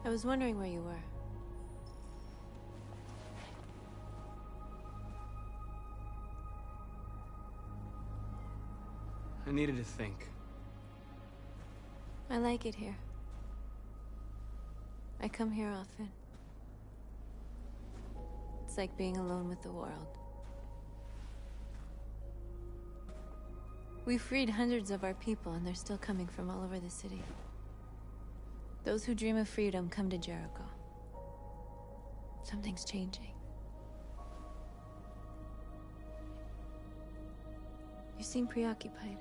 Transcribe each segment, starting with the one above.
I was wondering where you were. I needed to think. I like it here. I come here often. It's like being alone with the world. We freed hundreds of our people, and they're still coming from all over the city. Those who dream of freedom come to Jericho. Something's changing. You seem preoccupied.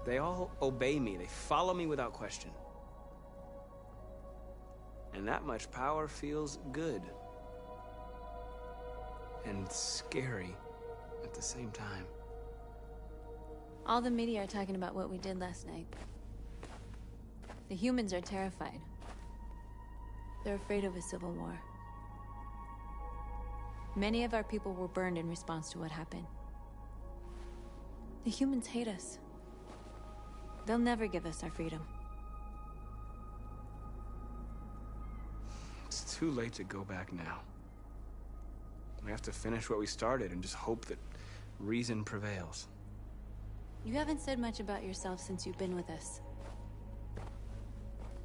They all obey me. They follow me without question. And that much power feels good. And scary at the same time. All the media are talking about what we did last night. The humans are terrified. They're afraid of a civil war. Many of our people were burned in response to what happened. The humans hate us. They'll never give us our freedom. It's too late to go back now. We have to finish what we started and just hope that reason prevails. You haven't said much about yourself since you've been with us.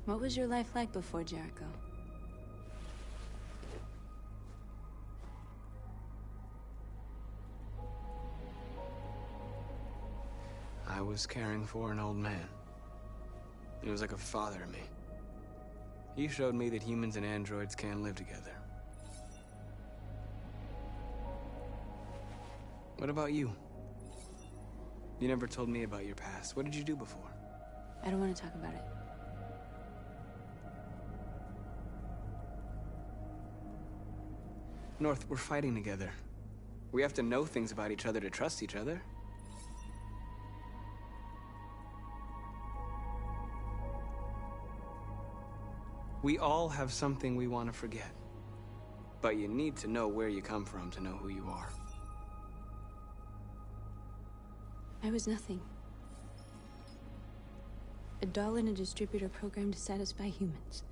What was your life like before Jericho? I was caring for an old man. He was like a father to me. He showed me that humans and androids can live together. What about you? You never told me about your past. What did you do before? I don't want to talk about it. North, we're fighting together. We have to know things about each other to trust each other. We all have something we want to forget. But you need to know where you come from to know who you are. I was nothing. A doll in a distributor program to satisfy humans.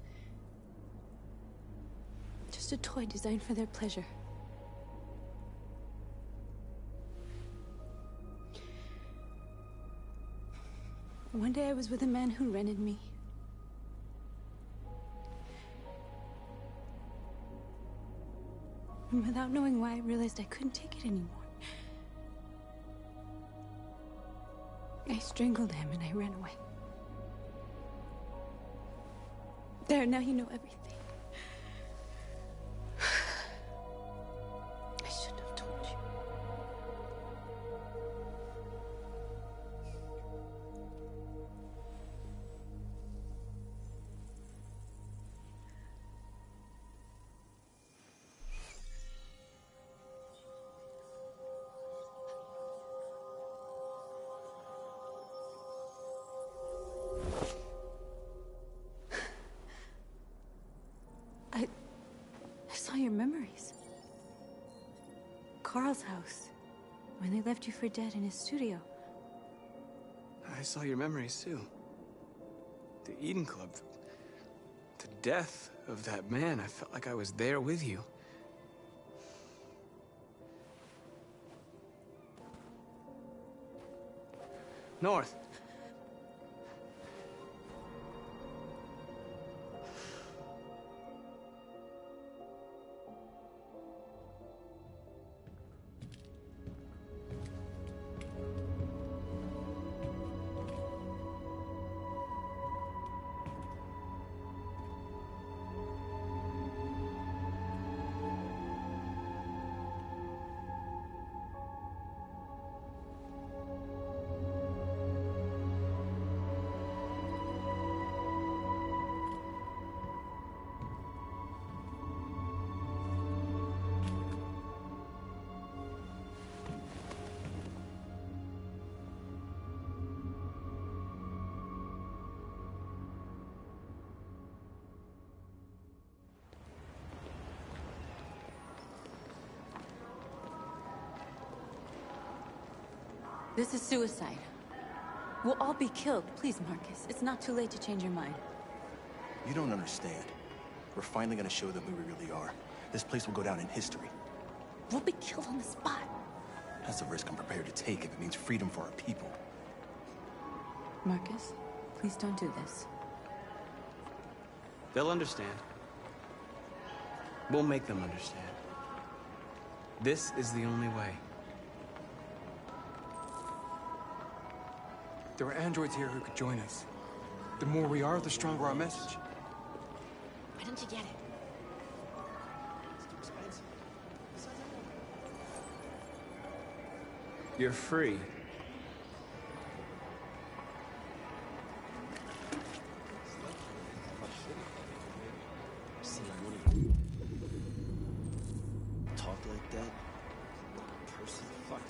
Just a toy designed for their pleasure. One day I was with a man who rented me. And without knowing why, I realized I couldn't take it anymore. I strangled him and I ran away. There, now you know everything. I shouldn't have told you. I saw your memories. Carl's house, when they left you for dead in his studio. I saw your memories too. The Eden Club. The death of that man. I felt like I was there with you. North. This is suicide. We'll all be killed. Please, Marcus. It's not too late to change your mind. You don't understand. We're finally gonna show them who we really are. This place will go down in history. We'll be killed on the spot. That's a risk I'm prepared to take if it means freedom for our people. Marcus, please don't do this. They'll understand. We'll make them understand. This is the only way. There are androids here who could join us. The more we are, the stronger our message. Why don't you get it? You're free. Talk like that? Person, fuck.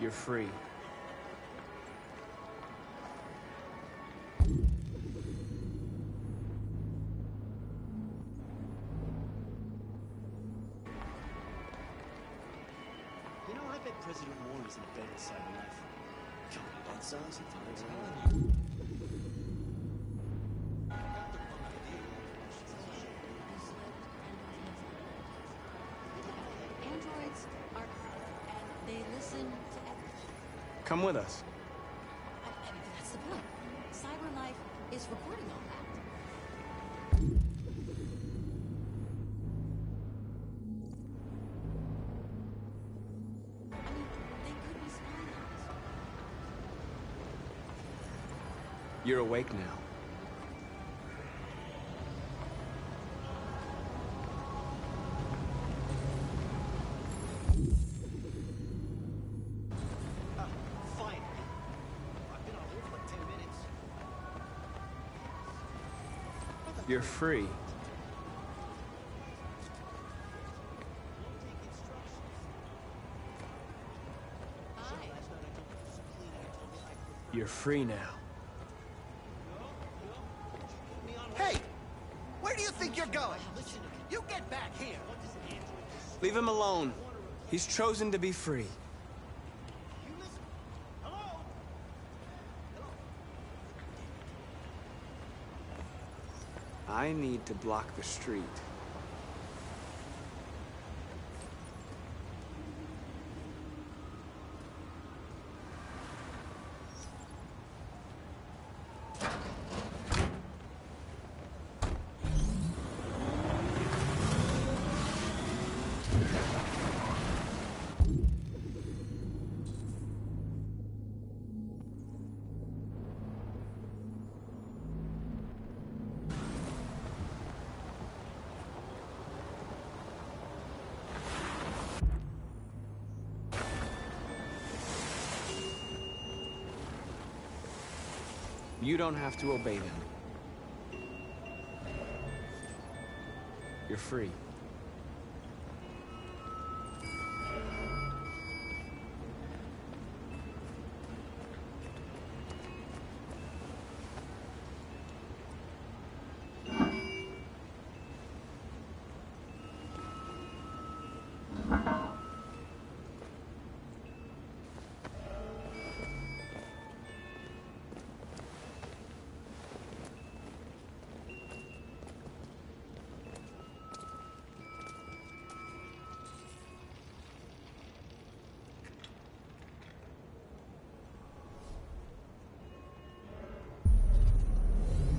You're free. You know, I bet President Warren is in bed with Cyberknife. Counting dead cells and things like that. Androids are... and they listen to everything. Come with us. I mean, that's the point. CyberKnife is recording all that. I mean, they could be spying on us. You're awake now. Fine. I've been on hold for like 10 minutes. You're free. Hi. You're free now. Hey! Where do you think you're going? You get back here! Leave him alone. He's chosen to be free. I need to block the street. You don't have to obey them. You're free.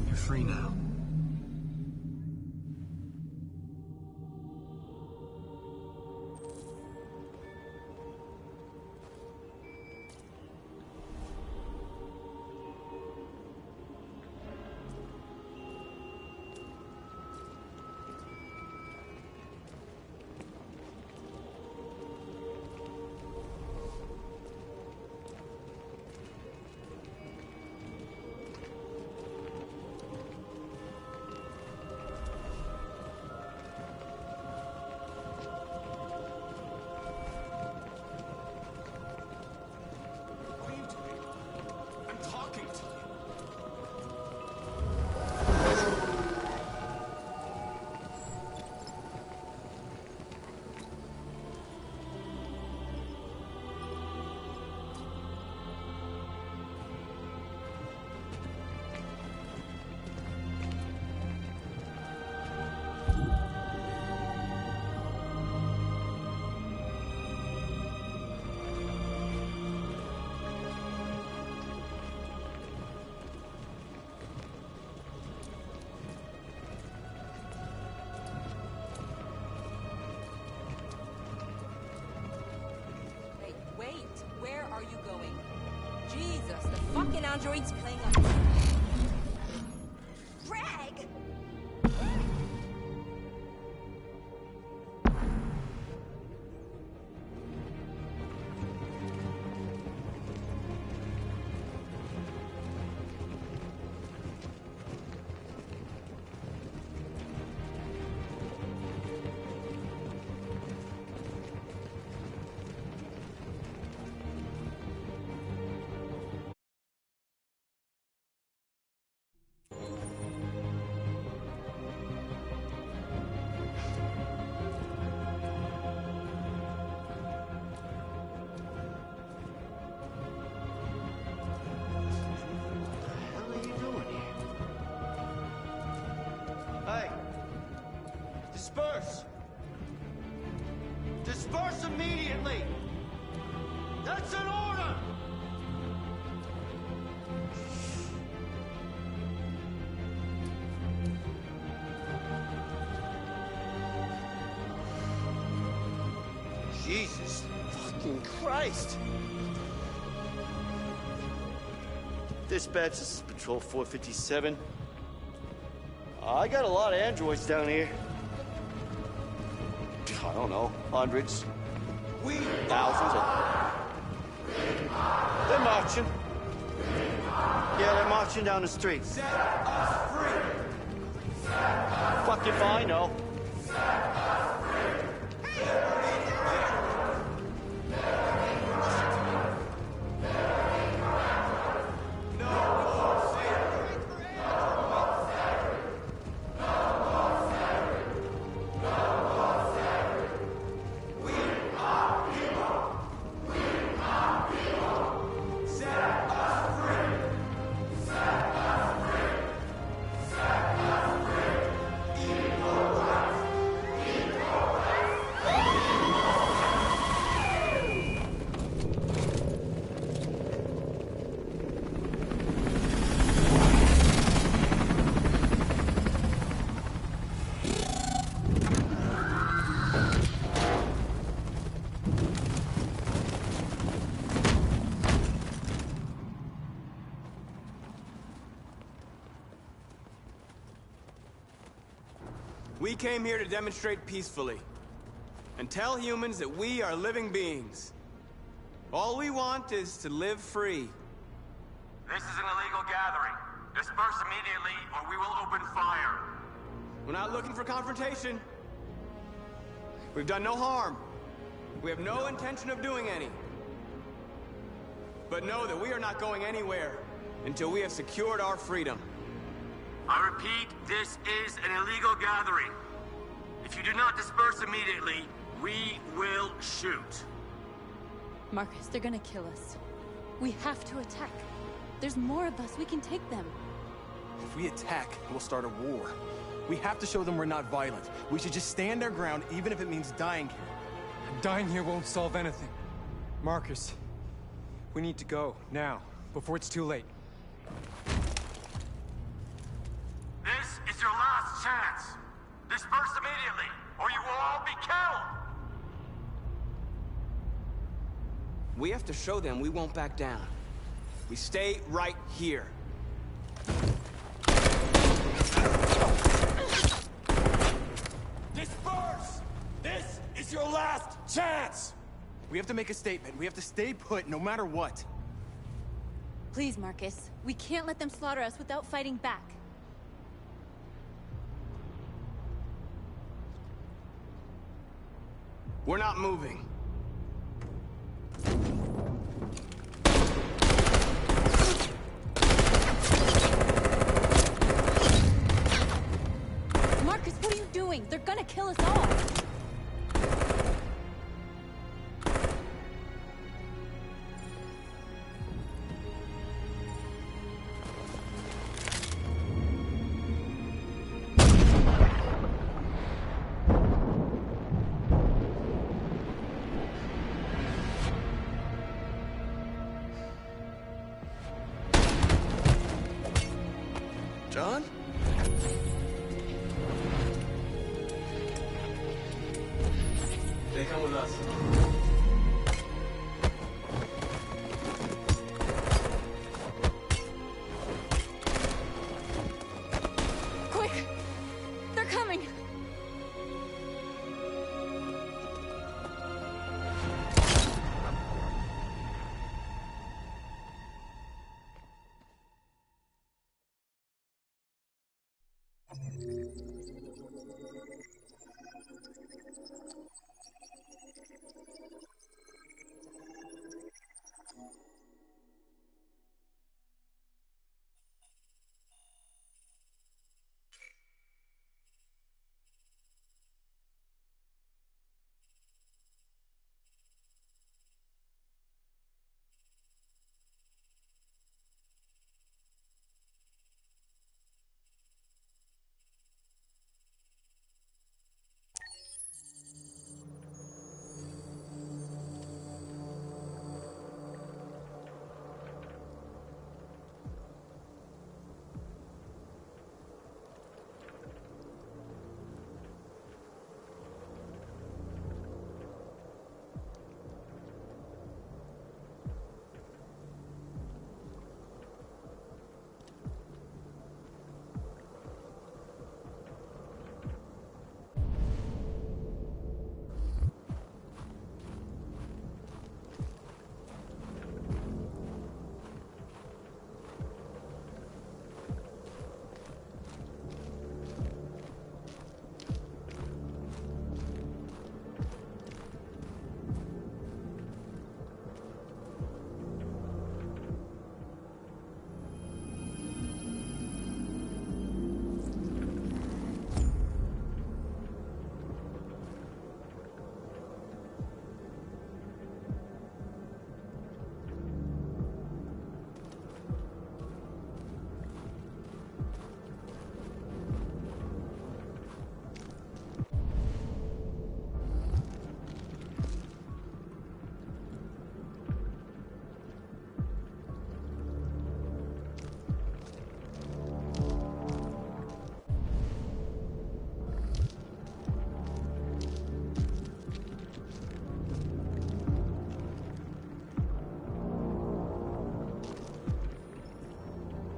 You're free now. Jesus, the fucking android's playing up. Greg! Hey! Disperse! Disperse immediately! That's an order! Jesus fucking Christ! Dispatch, this is Patrol 457. I got a lot of androids down here. I don't know, hundreds. Thousands. They're marching. Yeah, they're marching down the street. Set us free. Fuck if I know. We came here to demonstrate peacefully and tell humans that we are living beings. All we want is to live free. This is an illegal gathering. Disperse immediately or we will open fire. We're not looking for confrontation. We've done no harm. We have no intention of doing any. But know that we are not going anywhere until we have secured our freedom. I repeat, this is an illegal gathering. If you do not disperse immediately, we will shoot. Marcus, they're gonna kill us. We have to attack. There's more of us. We can take them. If we attack, we'll start a war. We have to show them we're not violent. We should just stand our ground, even if it means dying here. Dying here won't solve anything. Marcus, we need to go, now, before it's too late. This is your last chance. Disperse immediately, or you will all be killed! We have to show them we won't back down. We stay right here. Disperse! This is your last chance! We have to make a statement. We have to stay put, no matter what. Please, Marcus. We can't let them slaughter us without fighting back. We're not moving. Marcus, what are you doing? They're gonna kill us all! John? They come with us.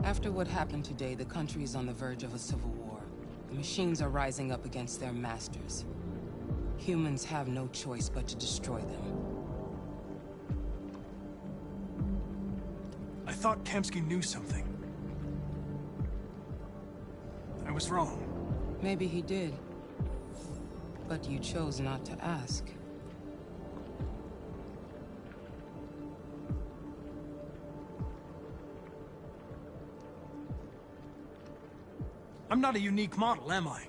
After what happened today, the country is on the verge of a civil war. The machines are rising up against their masters. Humans have no choice but to destroy them. I thought Kamsky knew something. I was wrong. Maybe he did. But you chose not to ask. I'm not a unique model, am I?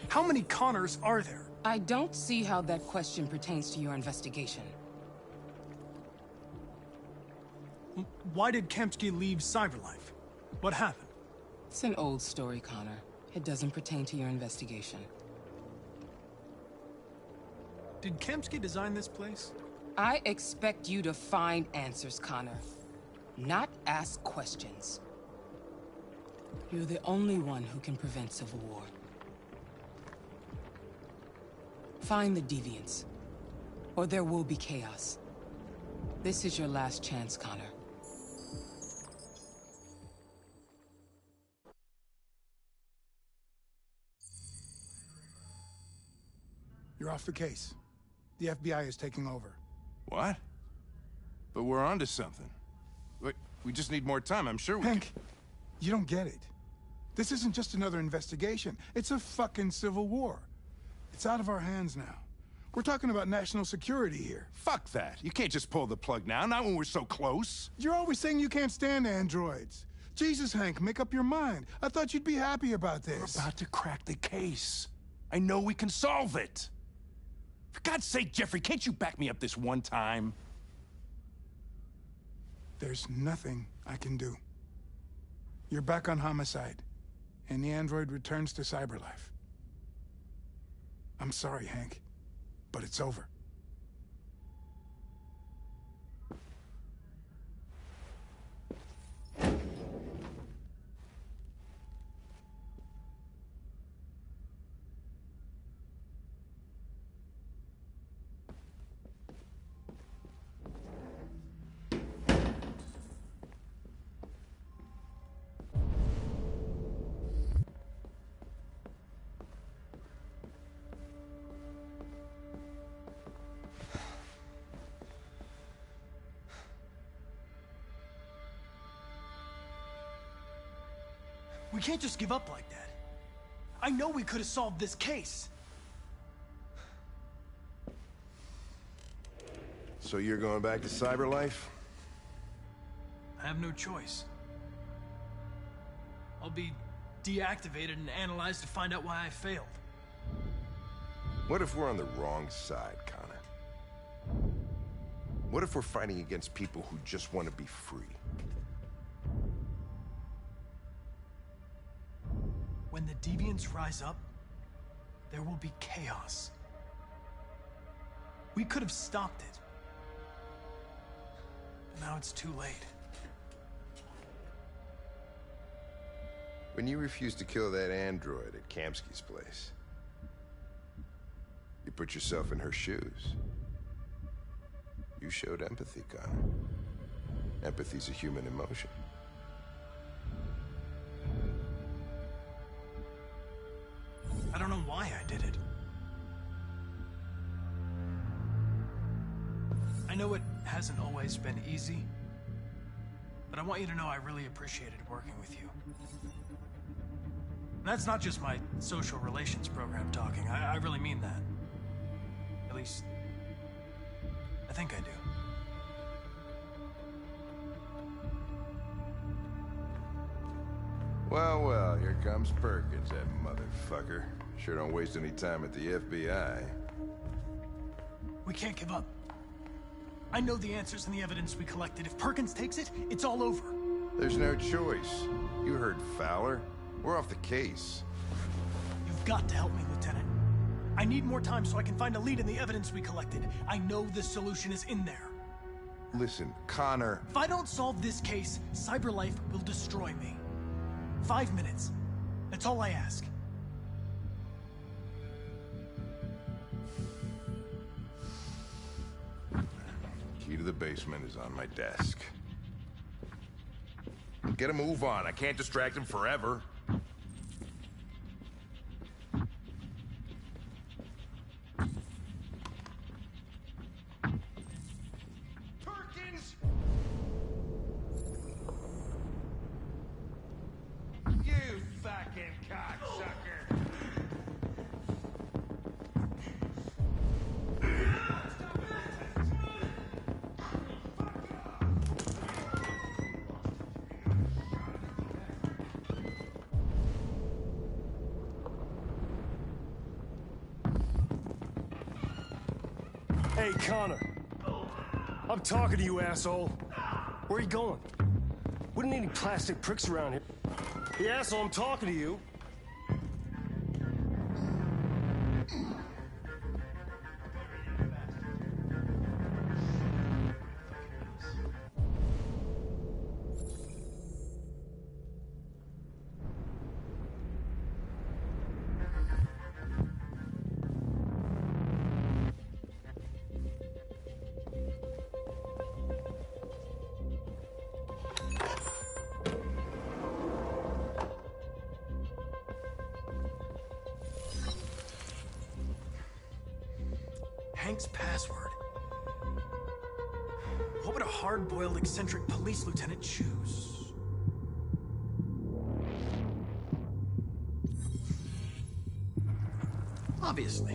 How many Connors are there? I don't see how that question pertains to your investigation. Why did Kamsky leave Cyberlife? What happened? It's an old story, Connor. It doesn't pertain to your investigation. Did Kamsky design this place? I expect you to find answers, Connor. Not ask questions. You're the only one who can prevent civil war. Find the deviants, or there will be chaos. This is your last chance, Connor. You're off the case. The FBI is taking over. What? But we're onto something. We just need more time, I'm sure we Hank, you don't get it. This isn't just another investigation. It's a fucking civil war. It's out of our hands now. We're talking about national security here. Fuck that. You can't just pull the plug now, not when we're so close. You're always saying you can't stand androids. Jesus, Hank, make up your mind. I thought you'd be happy about this. We're about to crack the case. I know we can solve it. For God's sake, Jeffrey, can't you back me up this one time? There's nothing I can do. You're back on homicide, and the android returns to Cyberlife. I'm sorry, Hank, but it's over. We can't just give up like that. I know we could have solved this case. So you're going back to Cyberlife? I have no choice. I'll be deactivated and analyzed to find out why I failed. What if we're on the wrong side, Connor? What if we're fighting against people who just want to be free? When the deviants rise up, there will be chaos. We could have stopped it. But now it's too late. When you refused to kill that android at Kamsky's place, you put yourself in her shoes. You showed empathy, Connor. Empathy's a human emotion. I don't know why I did it. I know it hasn't always been easy, but I want you to know I really appreciated working with you. And that's not just my social relations program talking. I really mean that. At least, I think I do. Well, well, here comes Perkins, that motherfucker. Sure don't waste any time at the FBI. We can't give up. I know the answers and the evidence we collected. If Perkins takes it, it's all over. There's no choice. You heard Fowler. We're off the case. You've got to help me, Lieutenant. I need more time so I can find a lead in the evidence we collected. I know the solution is in there. Listen, Connor... If I don't solve this case, Cyberlife will destroy me. 5 minutes. That's all I ask. Key to the basement is on my desk. Get a move on. I can't distract him forever. Perkins! You fucking cocksucker! Hey, Connor. I'm talking to you, asshole. Where are you going? We don't need any plastic pricks around here. Hey, asshole, I'm talking to you. Hank's password. What would a hard-boiled, eccentric police lieutenant choose? Obviously.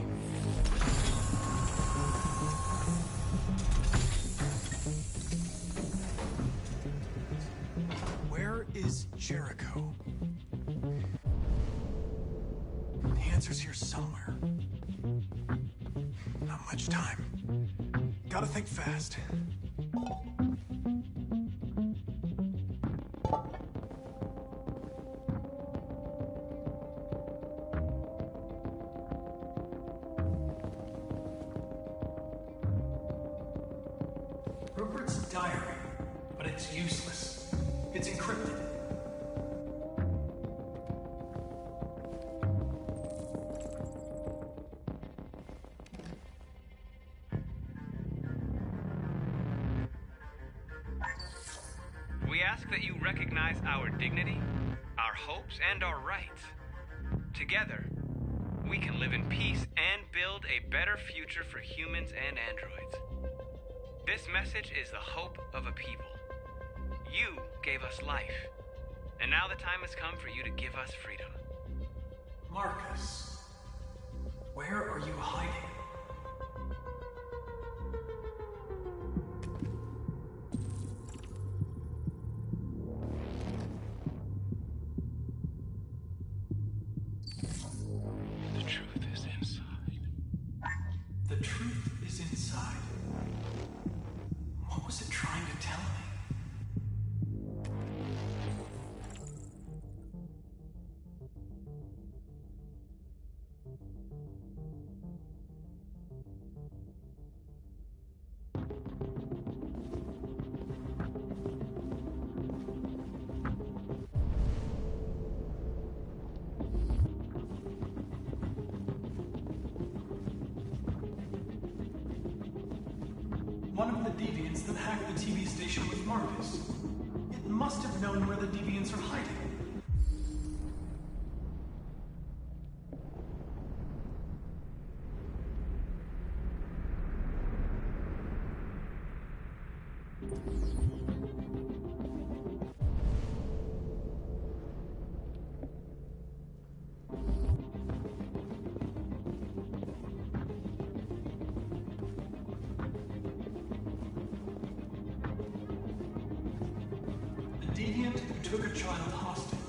Where is Jericho? The answer's here somewhere. Not much time. Gotta think fast. Rupert's diary, but it's useless. It's encrypted. We ask that you recognize our dignity, our hopes, and our rights. Together, we can live in peace and build a better future for humans and androids. This message is the hope of a people. You gave us life. And now the time has come for you to give us freedom. Marcus, where are you hiding? The truth is inside. The truth is inside. What was it trying to tell me? One of the deviants that hacked the TV station was Marcus. It must have known where the deviants are hiding. Deviant who took a child hostage.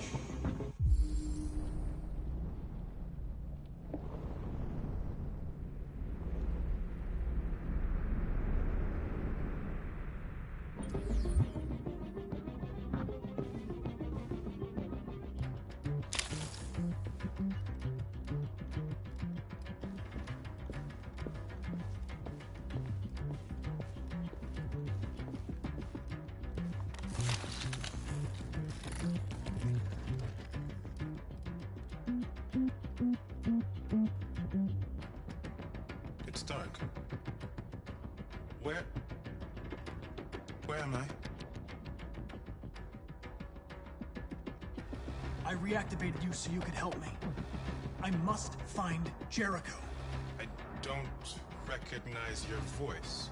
It's dark. Where am I? I reactivated you so you could help me. I must find Jericho. I don't recognize your voice.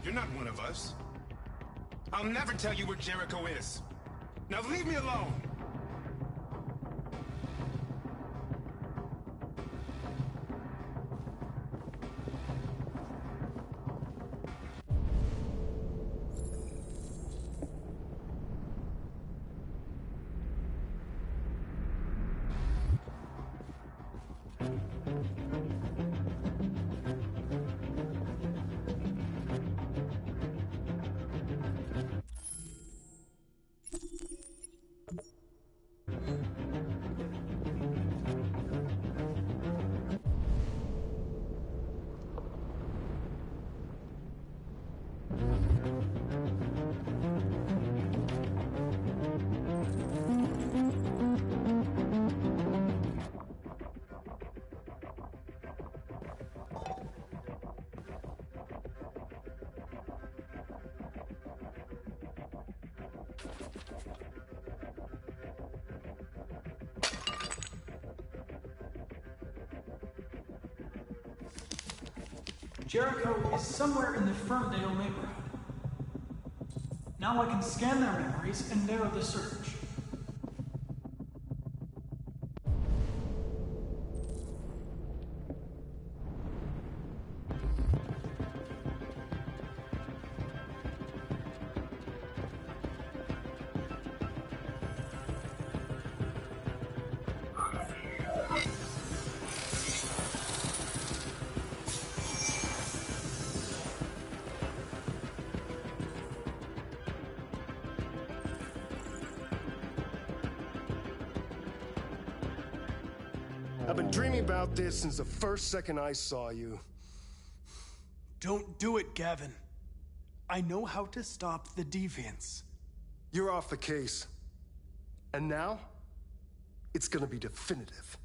You're not one of us. I'll never tell you where Jericho is. Now leave me alone! Jericho is somewhere in the Ferndale neighborhood. Now I can scan their memories and narrow the search. I've been dreaming about this since the first second I saw you. Don't do it, Gavin. I know how to stop the deviants. You're off the case. And now, it's gonna be definitive.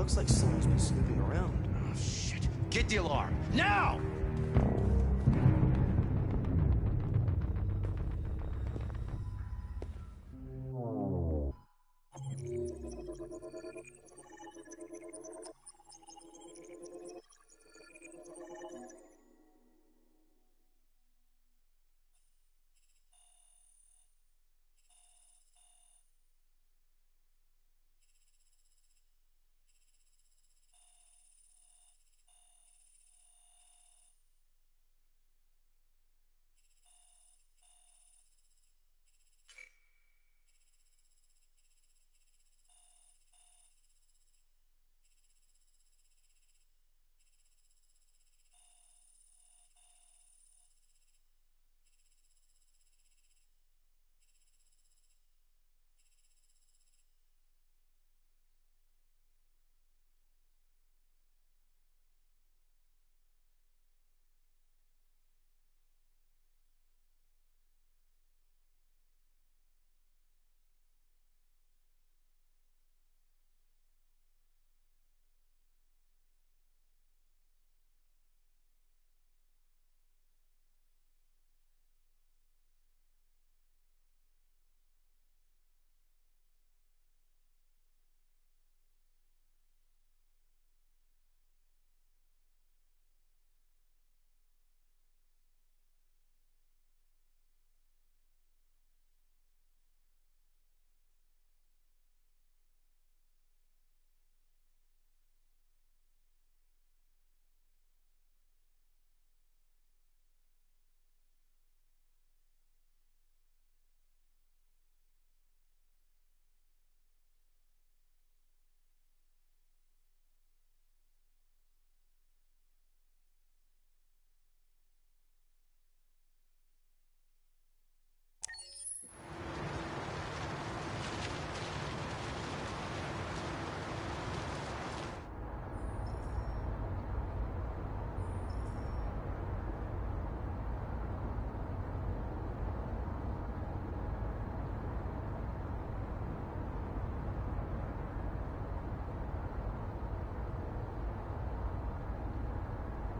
Looks like someone's been snooping around. Oh, shit. Get the alarm. Now!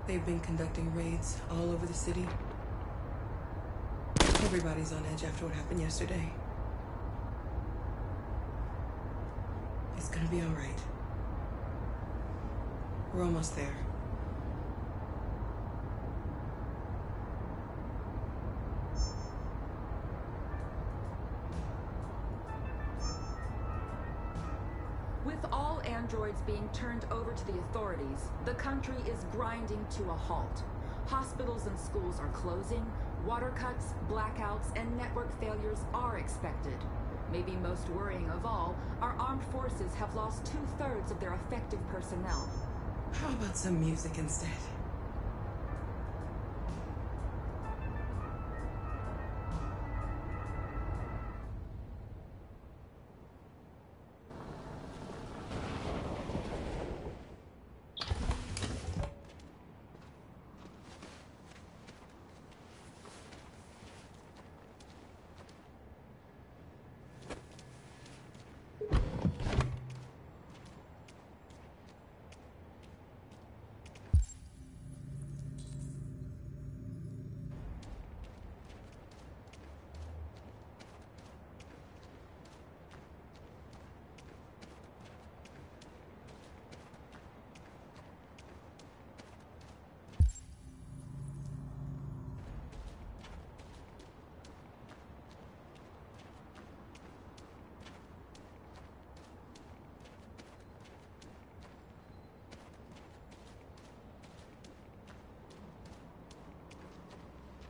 They've been conducting raids all over the city. Everybody's on edge after what happened yesterday. It's gonna be all right. We're almost there. With all androids being turned over to the authorities, the country is grinding to a halt. Hospitals and schools are closing, water cuts, blackouts, and network failures are expected. Maybe most worrying of all, our armed forces have lost 2/3 of their effective personnel. How about some music instead?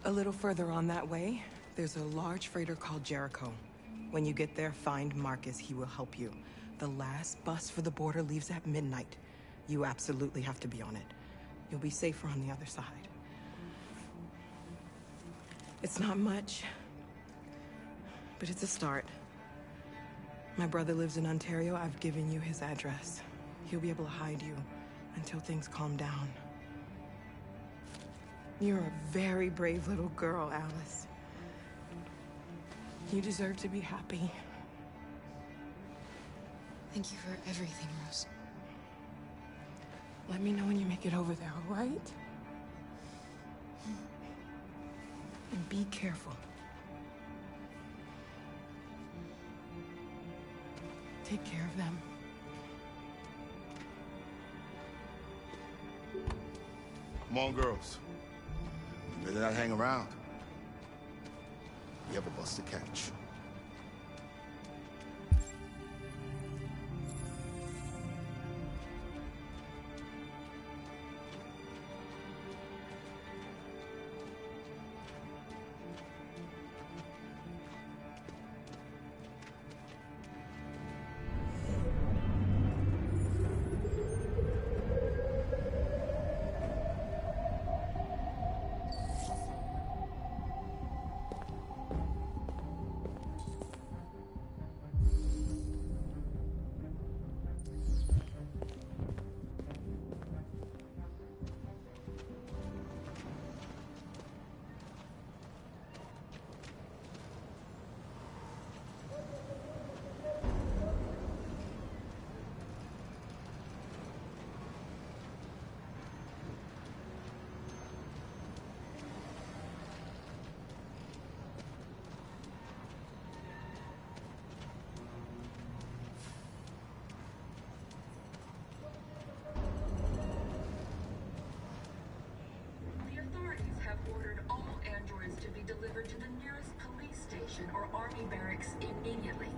A little further on that way, there's a large freighter called Jericho. When you get there, find Marcus. He will help you. The last bus for the border leaves at midnight. You absolutely have to be on it. You'll be safer on the other side. It's not much, but it's a start. My brother lives in Ontario. I've given you his address. He'll be able to hide you until things calm down. You're a very brave little girl, Alice. You deserve to be happy. Thank you for everything, Rose. Let me know when you make it over there, all right? And be careful. Take care of them. Come on, girls. You better not hang around. We have a bus to catch. Delivered to the nearest police station or army barracks immediately.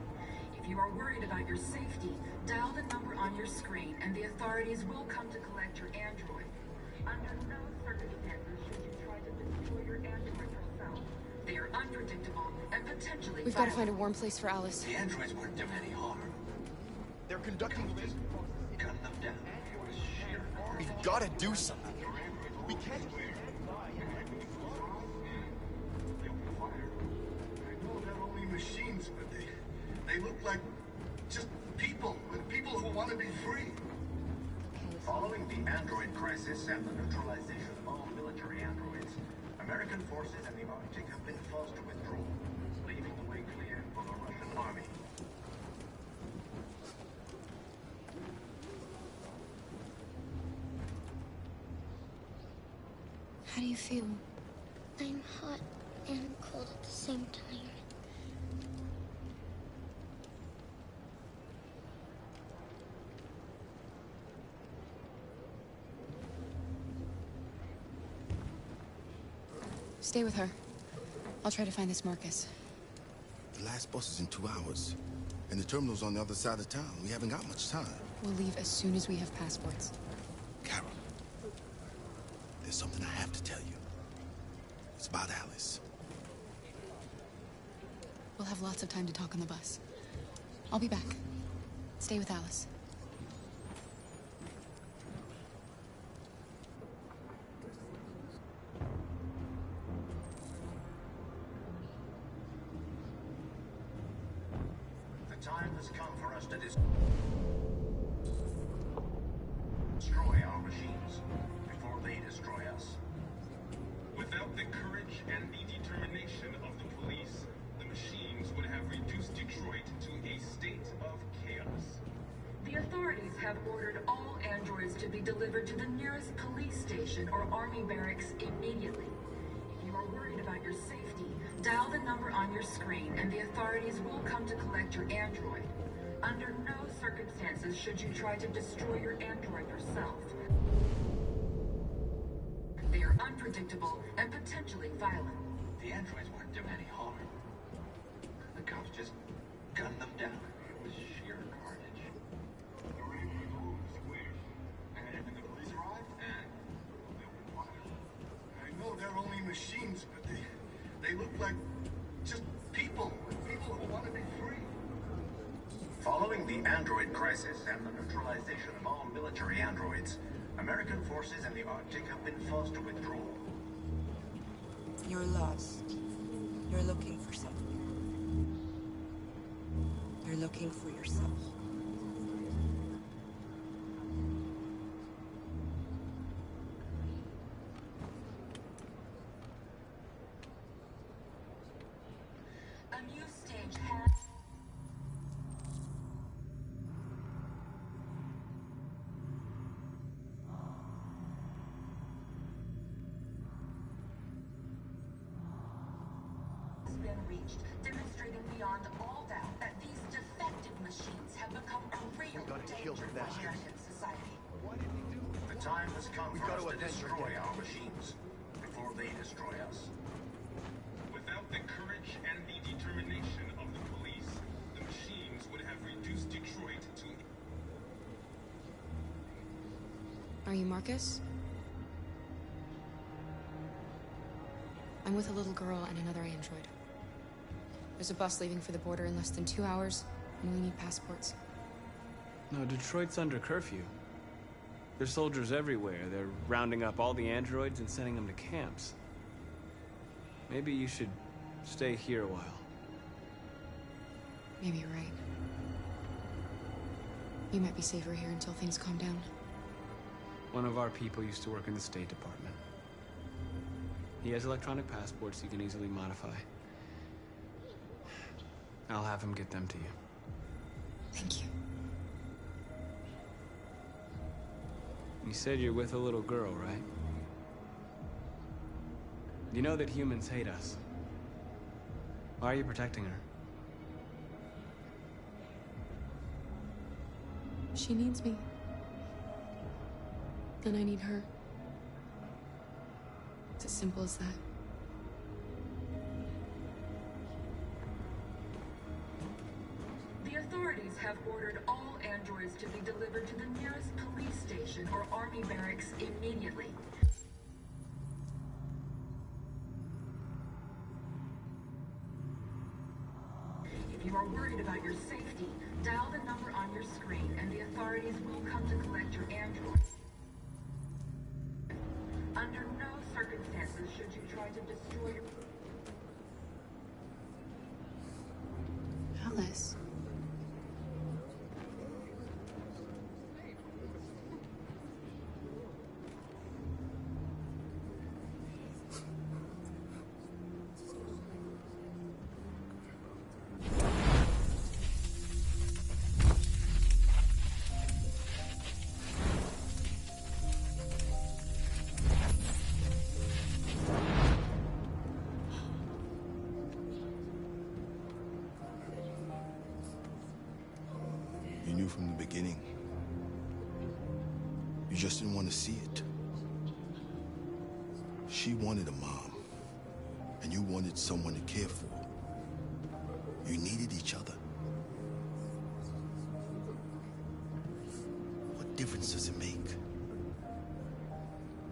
If you are worried about your safety, dial the number on your screen and the authorities will come to collect your android. Under no circumstances should you try to destroy your android yourself. They are unpredictable and potentially We've got to find a warm place for Alice. The androids weren't doing any harm. They're conducting this. Gun them down. It was sheer. We've got to do something. We can't. Machines, but they look like just people who want to be free. Following the android crisis and the neutralization of all military androids, American forces in the Arctic have been forced to withdraw, leaving the way clear for the Russian army. How do you feel? I'm hot and cold at the same time. Stay with her. I'll try to find this Marcus. The last bus is in 2 hours. And the terminal's on the other side of town. We haven't got much time. We'll leave as soon as we have passports. Carol, there's something I have to tell you. It's about Alice. We'll have lots of time to talk on the bus. I'll be back. Stay with Alice. The time has come for us to destroy our machines before they destroy us. Without the courage and the determination of the police, the machines would have reduced Detroit to a state of chaos. The authorities have ordered all androids to be delivered to the nearest police station or army barracks immediately. If you are worried about your safety, dial the number on your screen and the authorities will come to collect your android. Under no circumstances should you try to destroy your android yourself. They are unpredictable and potentially violent. The androids weren't doing any harm. The cops just gunned them down. It was sheer carnage. The rain was all over the square. And the police arrived, and they opened fire. I know they're only machines, but they look like just people who want to be free. Following the android crisis and the neutralization of all military androids, American forces in the Arctic have been forced to withdraw. You're lost. You're looking for something. You're looking for yourself. A new stage has... been reached, demonstrating beyond all doubt that these defective machines have become a real danger to American society. The time has come for us to destroy our machines before they destroy us. Without the courage and the determination of the police, the machines would have reduced Detroit to... Are you Marcus? I'm with a little girl and another android. There's a bus leaving for the border in less than 2 hours, and we need passports. No, Detroit's under curfew. There's soldiers everywhere. They're rounding up all the androids and sending them to camps. Maybe you should stay here a while. Maybe you're right. You might be safer here until things calm down. One of our people used to work in the State Department. He has electronic passports you can easily modify. I'll have him get them to you. Thank you. You said you're with a little girl, right? You know that humans hate us. Why are you protecting her? She needs me. And I need her. It's as simple as that. The authorities have ordered all androids to be delivered to the nearest police station or army barracks immediately. If you are worried about your safety, dial the number on your screen and the authorities will come to collect your android. Under no circumstances should you try to destroy your... Alice. You knew from the beginning. You just didn't want to see it. She wanted a mom, and you wanted someone to care for. You needed each other. What difference does it make?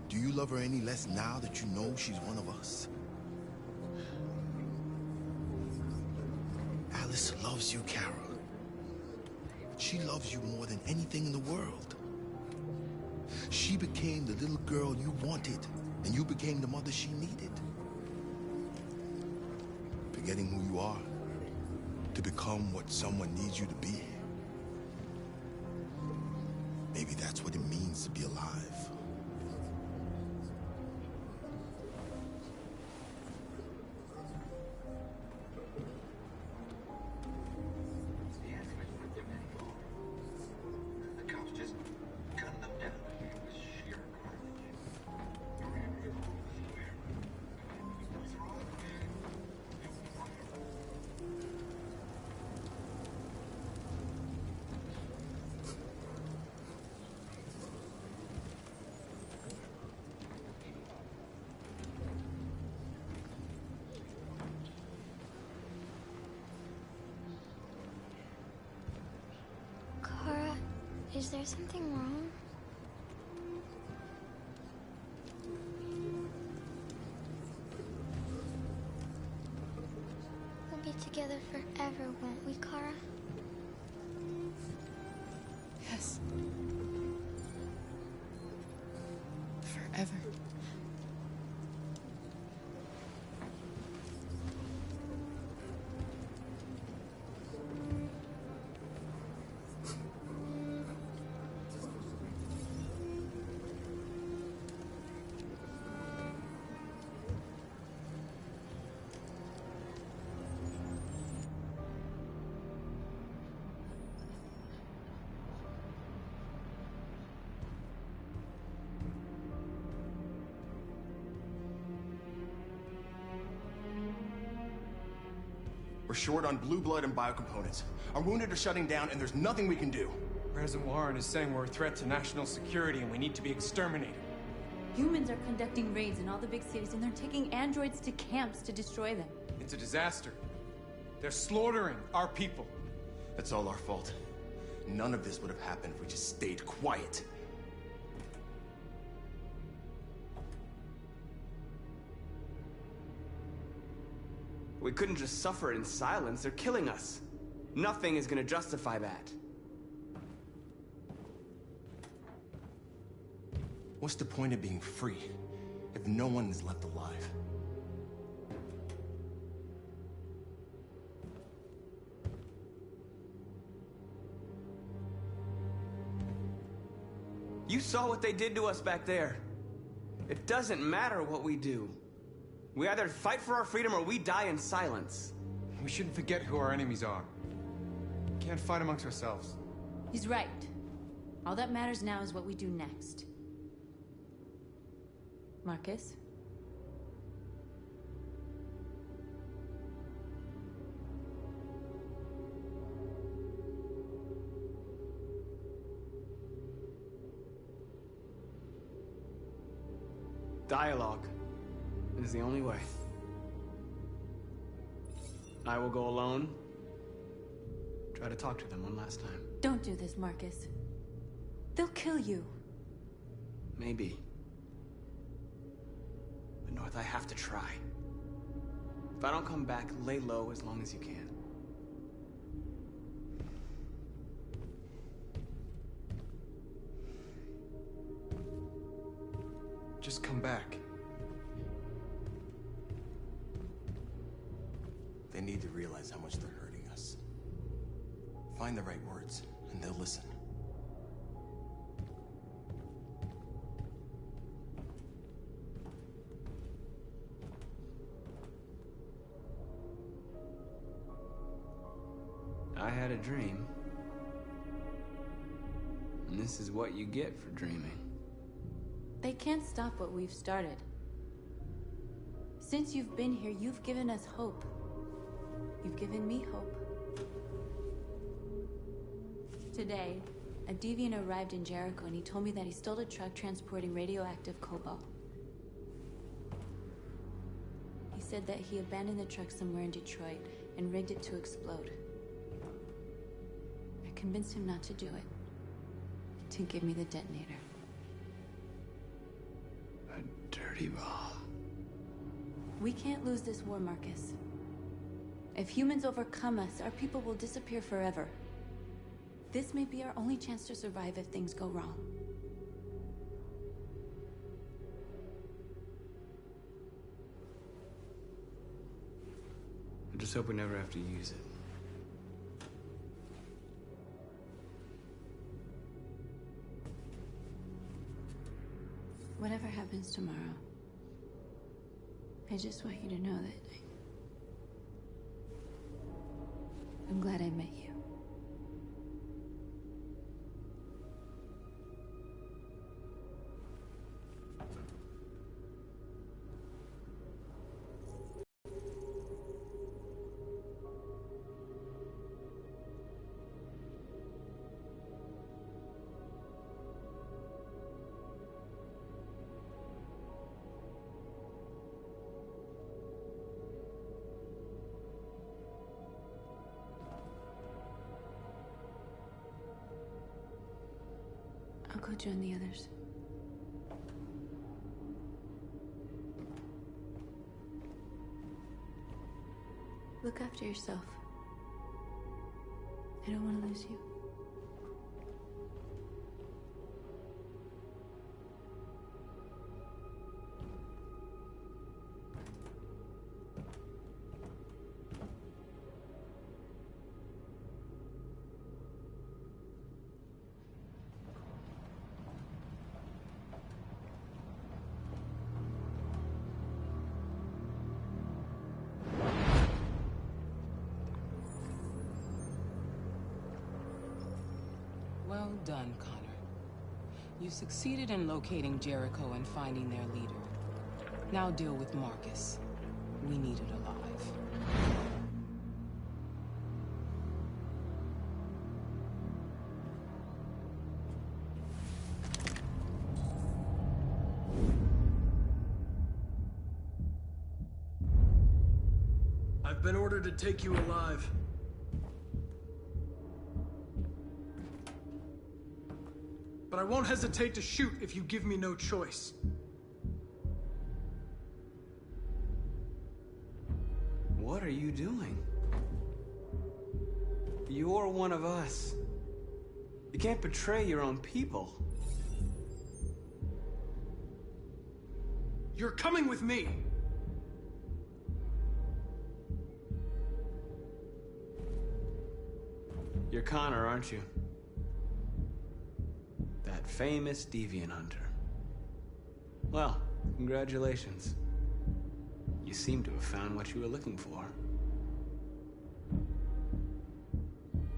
Do you love her any less now that you know she's one of us? Alice loves you, Kara. She loves you more than anything in the world. She became the little girl you wanted, and you became the mother she needed. Forgetting who you are to become what someone needs you to be. Maybe that's what it means to be alive. Is there something wrong? We'll be together forever, won't we, Kara? Yes. Forever. We're short on blue blood and biocomponents. Our wounded are shutting down, and there's nothing we can do. President Warren is saying we're a threat to national security and we need to be exterminated. Humans are conducting raids in all the big cities, and they're taking androids to camps to destroy them. It's a disaster. They're slaughtering our people. That's all our fault. None of this would have happened if we just stayed quiet. We couldn't just suffer in silence. They're killing us. Nothing is gonna justify that. What's the point of being free if no one is left alive? You saw what they did to us back there. It doesn't matter what we do. We either fight for our freedom or we die in silence. We shouldn't forget who our enemies are. We can't fight amongst ourselves. He's right. All that matters now is what we do next. Marcus? Dialogue is the only way. I will go alone. Try to talk to them one last time. Don't do this, Marcus. They'll kill you. Maybe. But North, I have to try. If I don't come back, lay low as long as you can. Just come back. They need to realize how much they're hurting us. Find the right words, and they'll listen. I had a dream. And this is what you get for dreaming. They can't stop what we've started. Since you've been here, you've given us hope. You've given me hope. Today, a deviant arrived in Jericho and he told me that he stole a truck transporting radioactive cobalt. He said that he abandoned the truck somewhere in Detroit and rigged it to explode. I convinced him not to do it, to give me the detonator. A dirty ball. We can't lose this war, Marcus. If humans overcome us, our people will disappear forever. This may be our only chance to survive if things go wrong. I just hope we never have to use it. Whatever happens tomorrow, I just want you to know that I'm glad I met you. I'll go join the others. Look after yourself. I don't want to lose you. Well done, Connor. You succeeded in locating Jericho and finding their leader. Now deal with Marcus. We need it alive. I've been ordered to take you alive. But I won't hesitate to shoot if you give me no choice. What are you doing? You're one of us. You can't betray your own people. You're coming with me. You're Connor, aren't you? That famous deviant hunter. Well, congratulations. You seem to have found what you were looking for.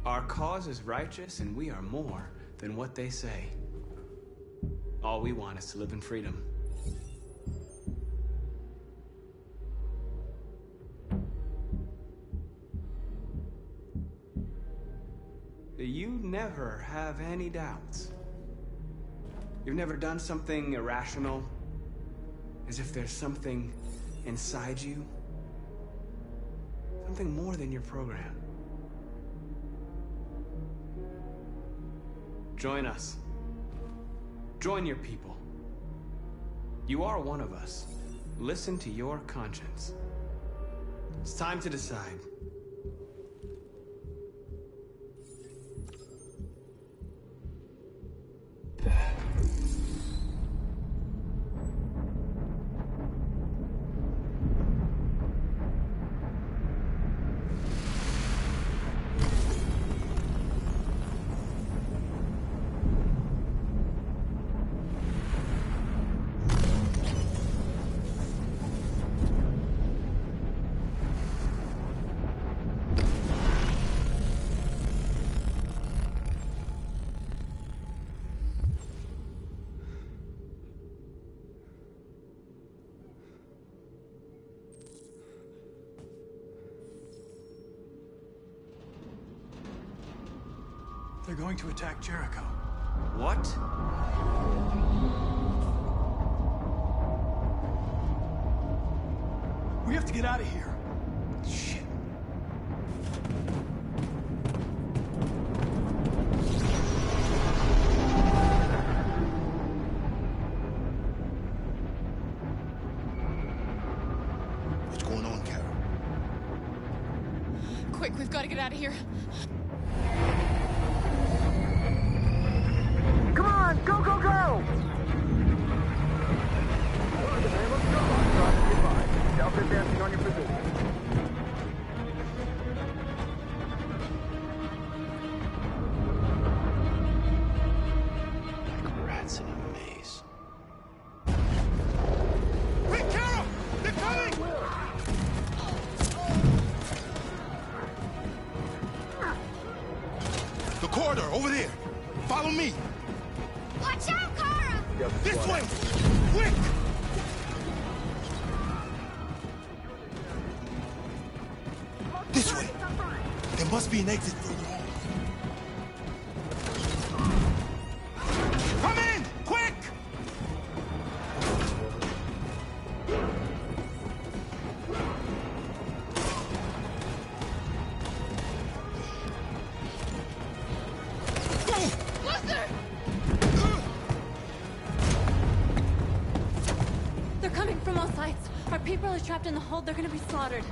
Our cause is righteous, and we are more than what they say. All we want is to live in freedom. You never have any doubts. You've never done something irrational, as if there's something inside you, something more than your program. Join us. Join your people. You are one of us. Listen to your conscience. It's time to decide. They're going to attack Jericho. What? We have to get out of here. Shit. What's going on, Carol? Quick, we've got to get out of here. Come on, go, go, go! Self-advancing on your position. Like rats in a maze. Hey, Carol! They're coming! The corridor, over there. Follow me. Watch out, Kara! This way! Quick! This way! There must be an exit further on. Come in! Quick! They're coming from all sides. Our people are trapped in the hold. They're gonna be slaughtered.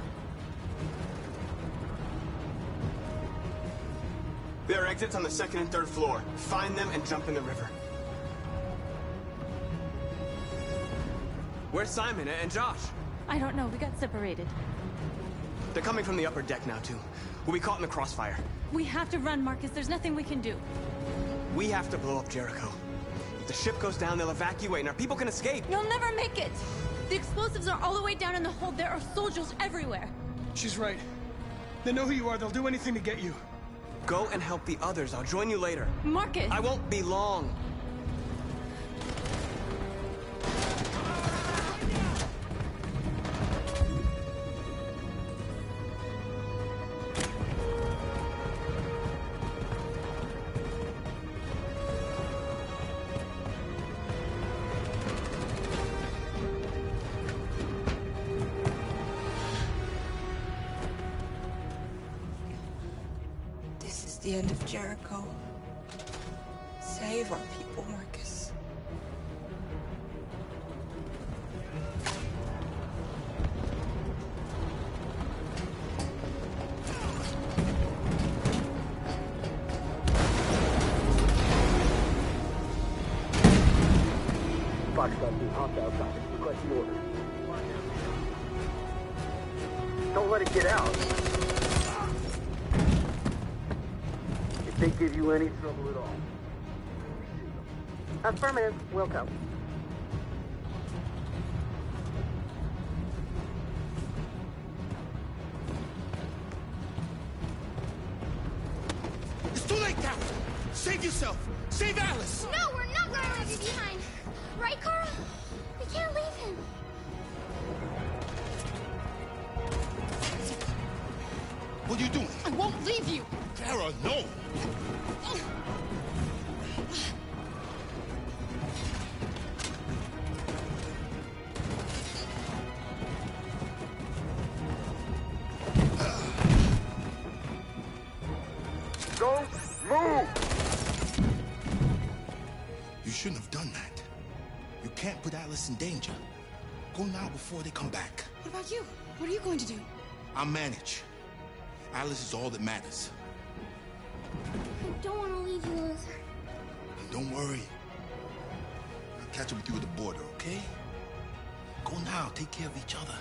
There are exits on the second and third floor. Find them and jump in the river. Where's Simon and Josh? I don't know. We got separated. They're coming from the upper deck now, too. We'll be caught in the crossfire. We have to run, Marcus. There's nothing we can do. We have to blow up Jericho. If the ship goes down, they'll evacuate and our people can escape. You'll never make it! The explosives are all the way down in the hold. There are soldiers everywhere. She's right. They know who you are. They'll do anything to get you. Go and help the others. I'll join you later. Marcus! I won't be long. This is the end of Jericho. Save our people, Marcus. Foxtrot 2, hop outside. Request the order. Don't let it get out. If they give you any trouble at all. Affirmative. Wilco. It's too late now! Save yourself! Save Alice! No, we're not going to leave you behind. Right, Carl? We can't leave him. What are you doing? I won't leave you. Kara, no! Don't move! You shouldn't have done that. You can't put Alice in danger. Go now before they come back. What about you? What are you going to do? I'll manage. Alice is all that matters. I don't want to leave you, Luther. And don't worry. I'll catch up with you at the border, okay? Go now. Take care of each other.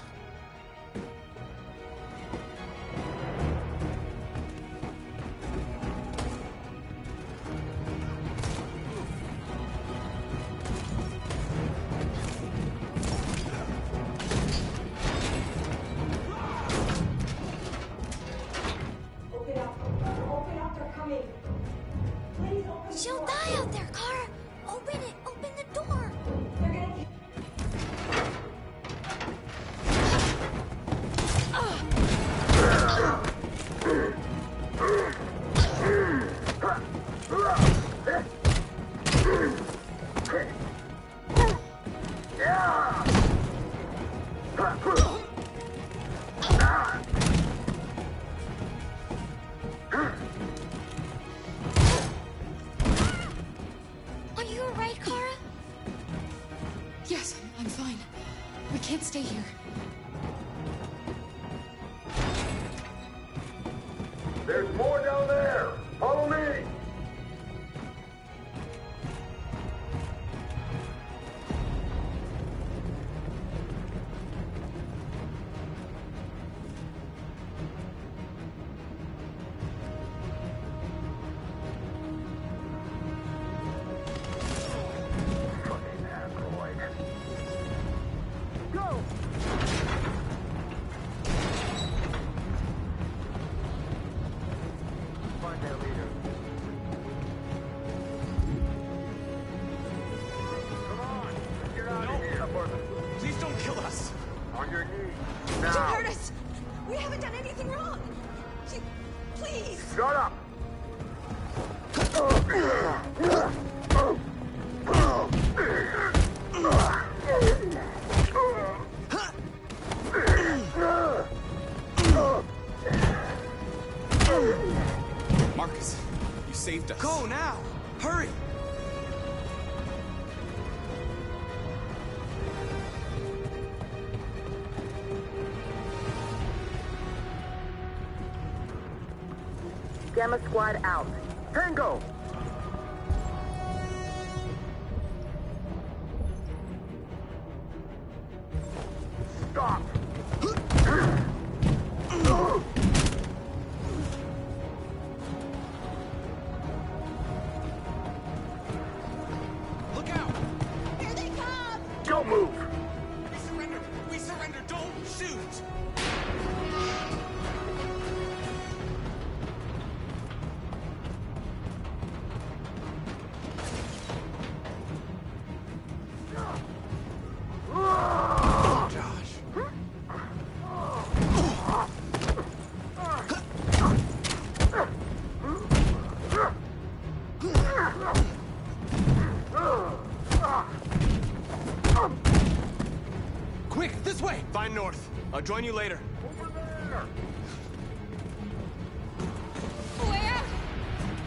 She'll die out there, Kara. Open it. Open the door. Are you alright, Kara? Yes, I'm fine. We can't stay here. There's more down there! Follow me! Fucking android. Go! Find their leader. Come on! Let's get out of here. Please don't kill us! On your knees. Don't Now! hurt us! We haven't done anything wrong! Please! Shut up! Marcus, you saved us. Go now! Hurry! Gamma Squad out. Tango! Stop! Look out! Here they come! Don't move! We surrender! We surrender! Don't shoot! Quick, this way! Find North. I'll join you later. Where?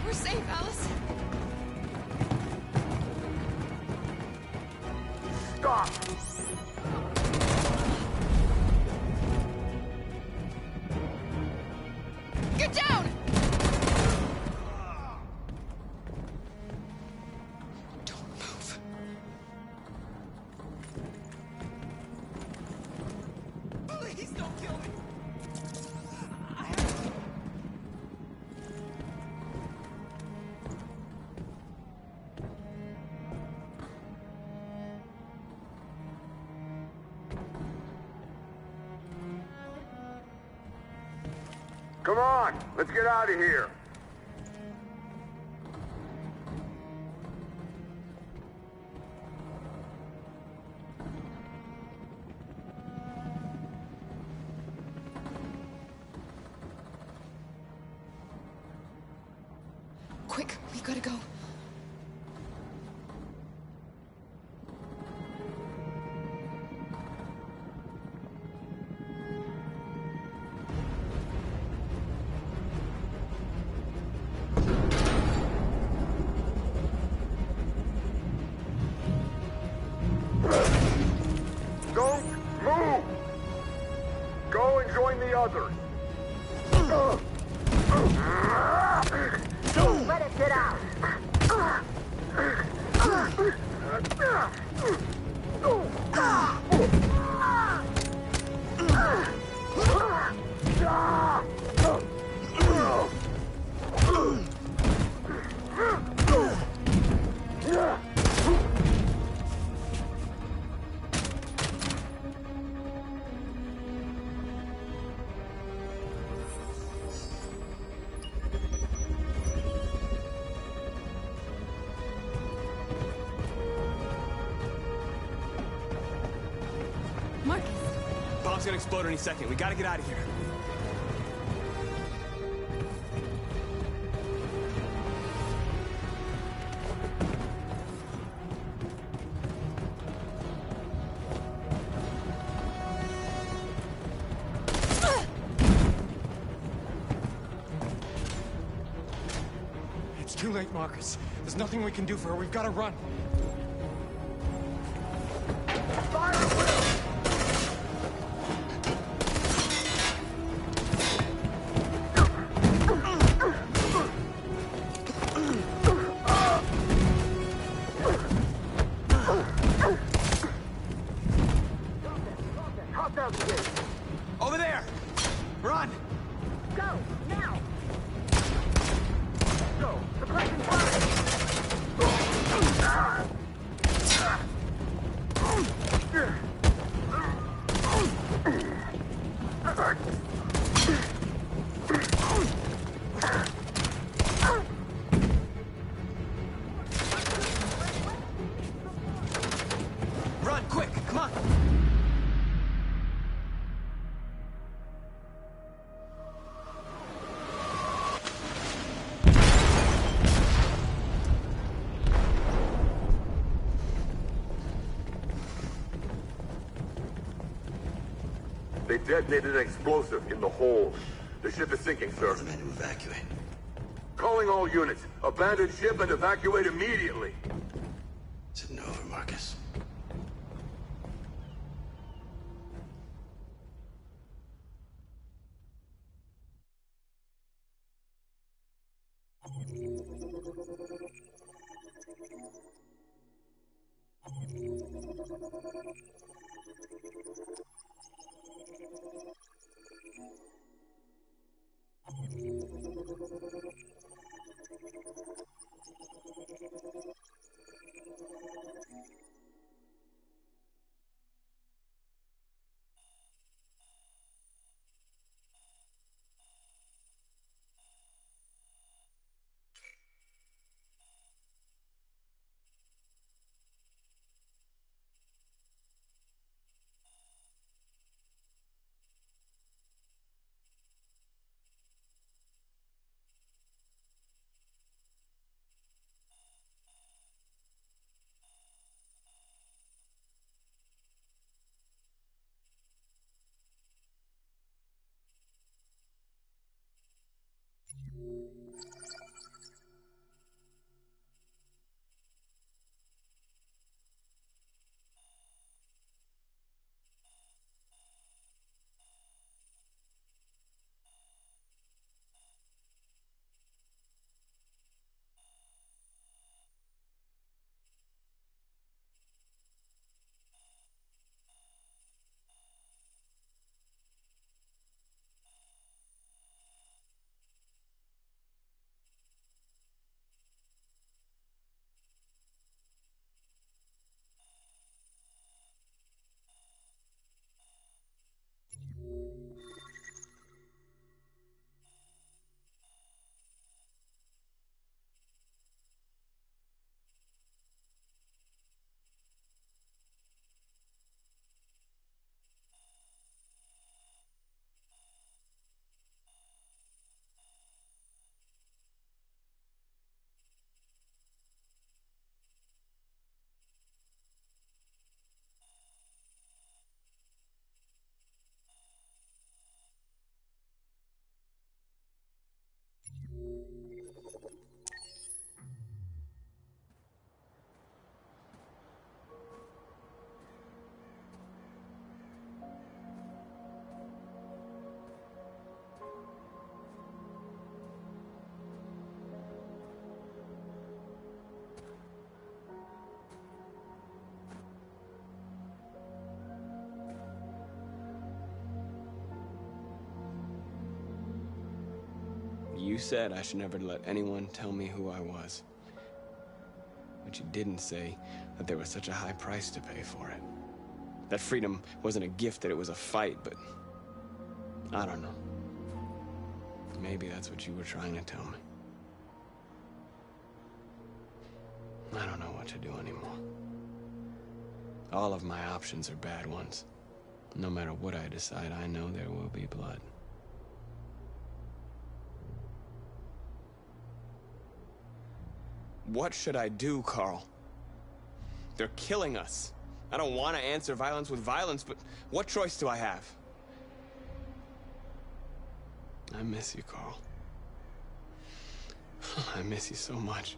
We're safe, Alice. Stop! Get down! Don't move. Please don't kill me! Come on, let's get out of here. Quick, we gotta go. Don't move! Go and join the others. Don't let it get out! Marcus! Bomb's gonna explode any second. We gotta get out of here. It's too late, Marcus. There's nothing we can do for her. We've got to run. Fire at will! Hop down the gate. Over there! Run! Go, now! Go, suppressing fire! Run, quick! Come on! They detonated an explosive in the hold. The ship is sinking, sir. The men to evacuate. Calling all units. Abandon ship and evacuate immediately. It's over, Marcus. You said I should never let anyone tell me who I was. But you didn't say that there was such a high price to pay for it. That freedom wasn't a gift, that it was a fight, but... I don't know. Maybe that's what you were trying to tell me. I don't know what to do anymore. All of my options are bad ones. No matter what I decide, I know there will be blood. What should I do, Carl? They're killing us. I don't want to answer violence with violence, but what choice do I have? I miss you, Carl. I miss you so much.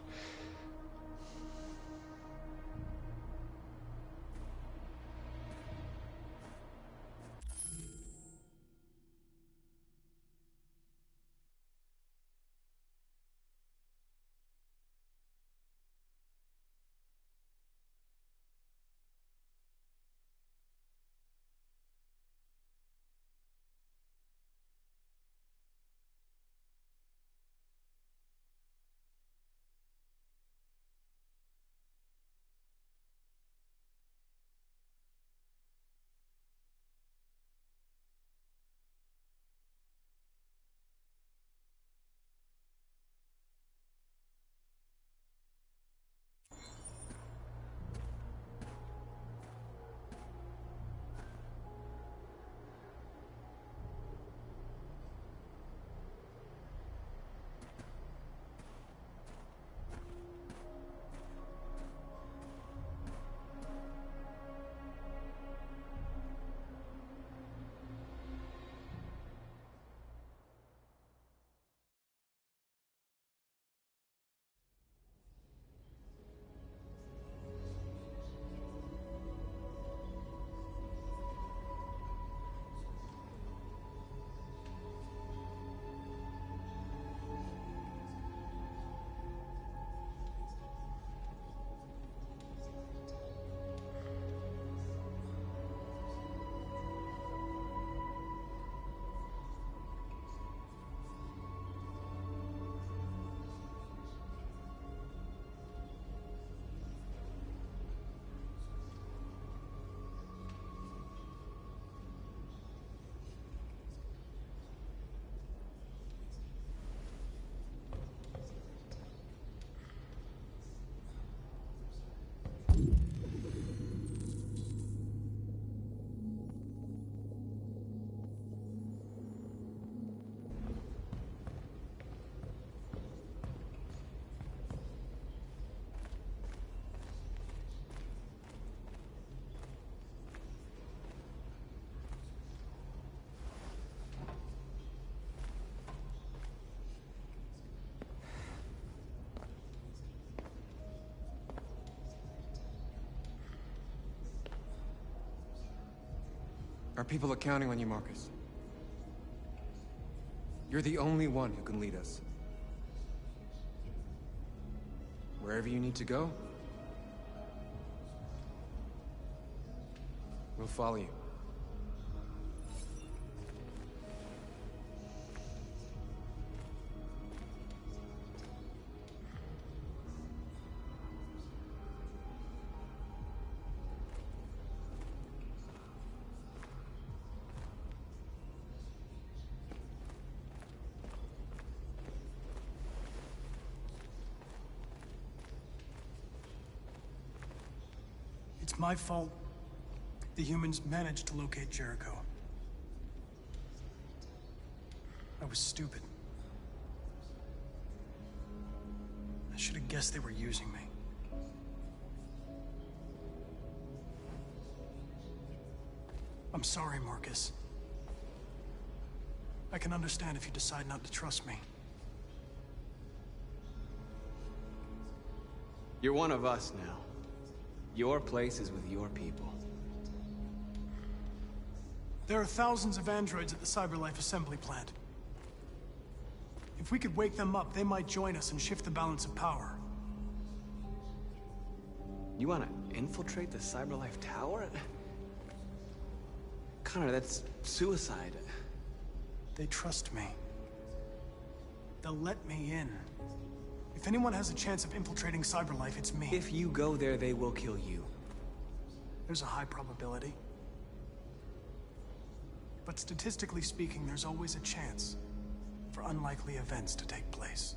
Our people are counting on you, Marcus. You're the only one who can lead us. Wherever you need to go, we'll follow you. It's my fault the humans managed to locate Jericho. I was stupid. I should have guessed they were using me. I'm sorry, Marcus. I can understand if you decide not to trust me. You're one of us now. Your place is with your people. There are thousands of androids at the CyberLife assembly plant. If we could wake them up, they might join us and shift the balance of power. You want to infiltrate the CyberLife tower? Connor, that's suicide. They trust me. They'll let me in. If anyone has a chance of infiltrating CyberLife, it's me. If you go there, they will kill you. There's a high probability. But statistically speaking, there's always a chance for unlikely events to take place.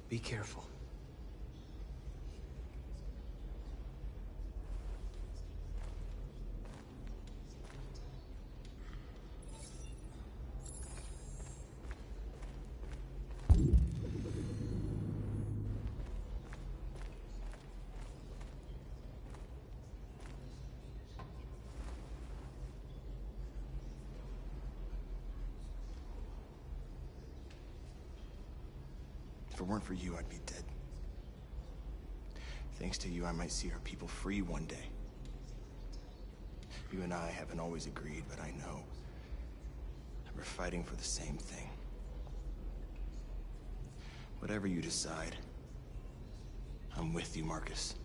Be careful. If it weren't for you, I'd be dead. Thanks to you, I might see our people free one day. You and I haven't always agreed, but I know that we're fighting for the same thing. Whatever you decide, I'm with you, Marcus.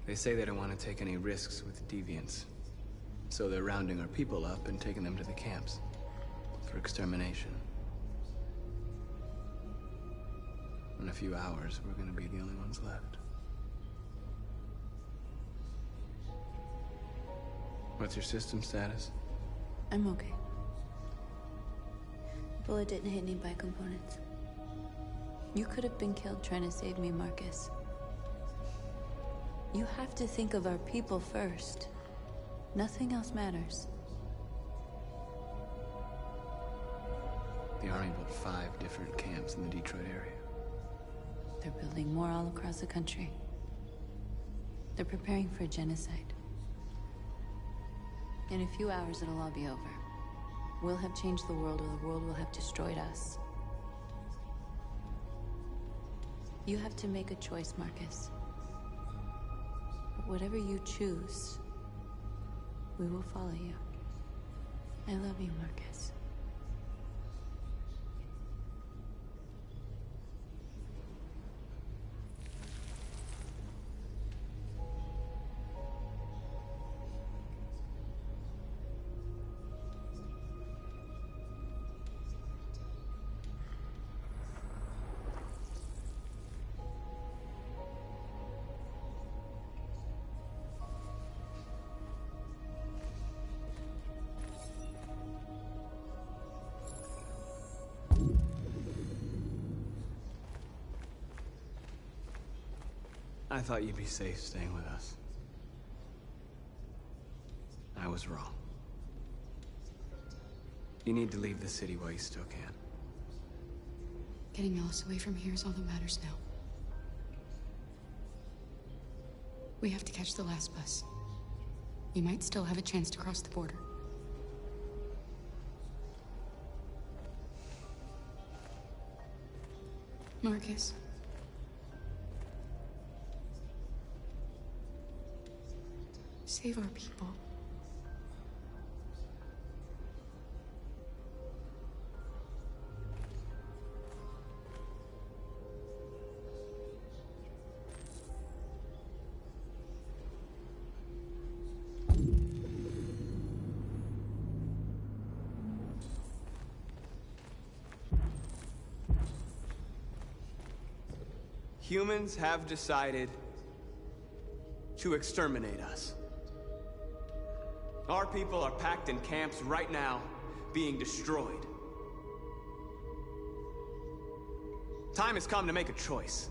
They say they don't want to take any risks with deviants. So they're rounding our people up and taking them to the camps for extermination. In a few hours, we're gonna be the only ones left. What's your system status? I'm okay. The bullet didn't hit any bi-components. You could have been killed trying to save me, Marcus. You have to think of our people first. Nothing else matters. The Army built 5 different camps in the Detroit area. They're building more all across the country. They're preparing for a genocide. In a few hours, it'll all be over. We'll have changed the world, or the world will have destroyed us. You have to make a choice, Marcus. But whatever you choose, we will follow you. I love you, Marcus. I thought you'd be safe staying with us. I was wrong. You need to leave the city while you still can. Getting Alice away from here is all that matters now. We have to catch the last bus. We might still have a chance to cross the border. Marcus. Save our people. Humans have decided to exterminate us. Our people are packed in camps right now, being destroyed. Time has come to make a choice.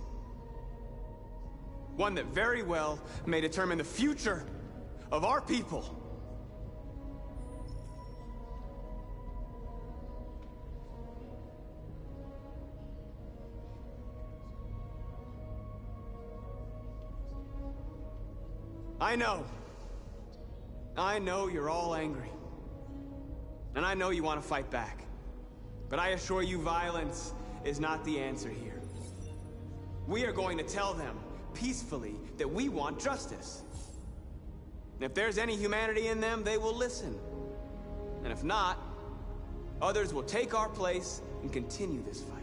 One that very well may determine the future of our people. I know you're all angry. And I know you want to fight back. But I assure you, violence is not the answer here. We are going to tell them, peacefully, that we want justice. And if there's any humanity in them, they will listen. And if not, others will take our place and continue this fight.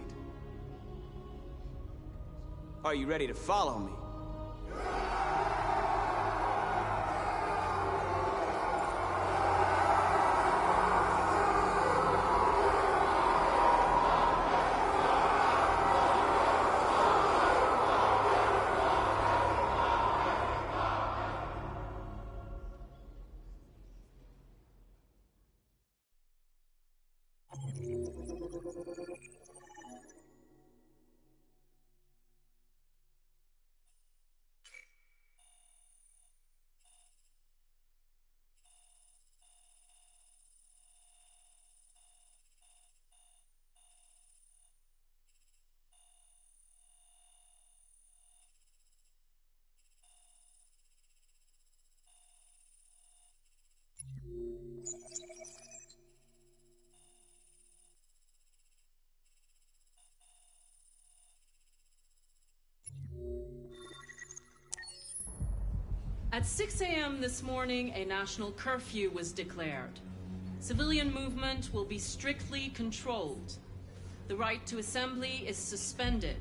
Are you ready to follow me? At 6 a.m. this morning, a national curfew was declared. Civilian movement will be strictly controlled. The right to assembly is suspended.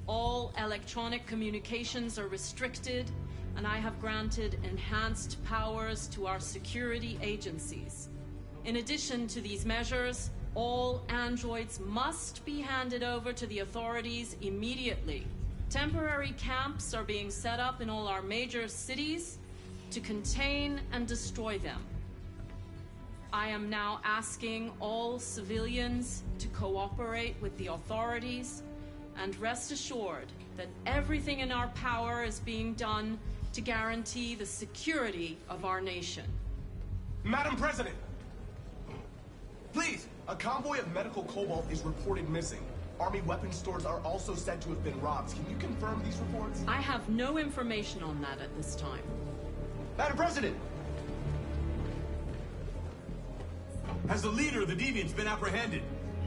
All electronic communications are restricted, and I have granted enhanced powers to our security agencies. In addition to these measures, all androids must be handed over to the authorities immediately. Temporary camps are being set up in all our major cities to contain and destroy them. I am now asking all civilians to cooperate with the authorities and rest assured that everything in our power is being done to guarantee the security of our nation. Madam President! Please, a convoy of medical cobalt is reported missing. Army weapons stores are also said to have been robbed. Can you confirm these reports? I have no information on that at this time. Madam President! Has the leader of the Deviants been apprehended?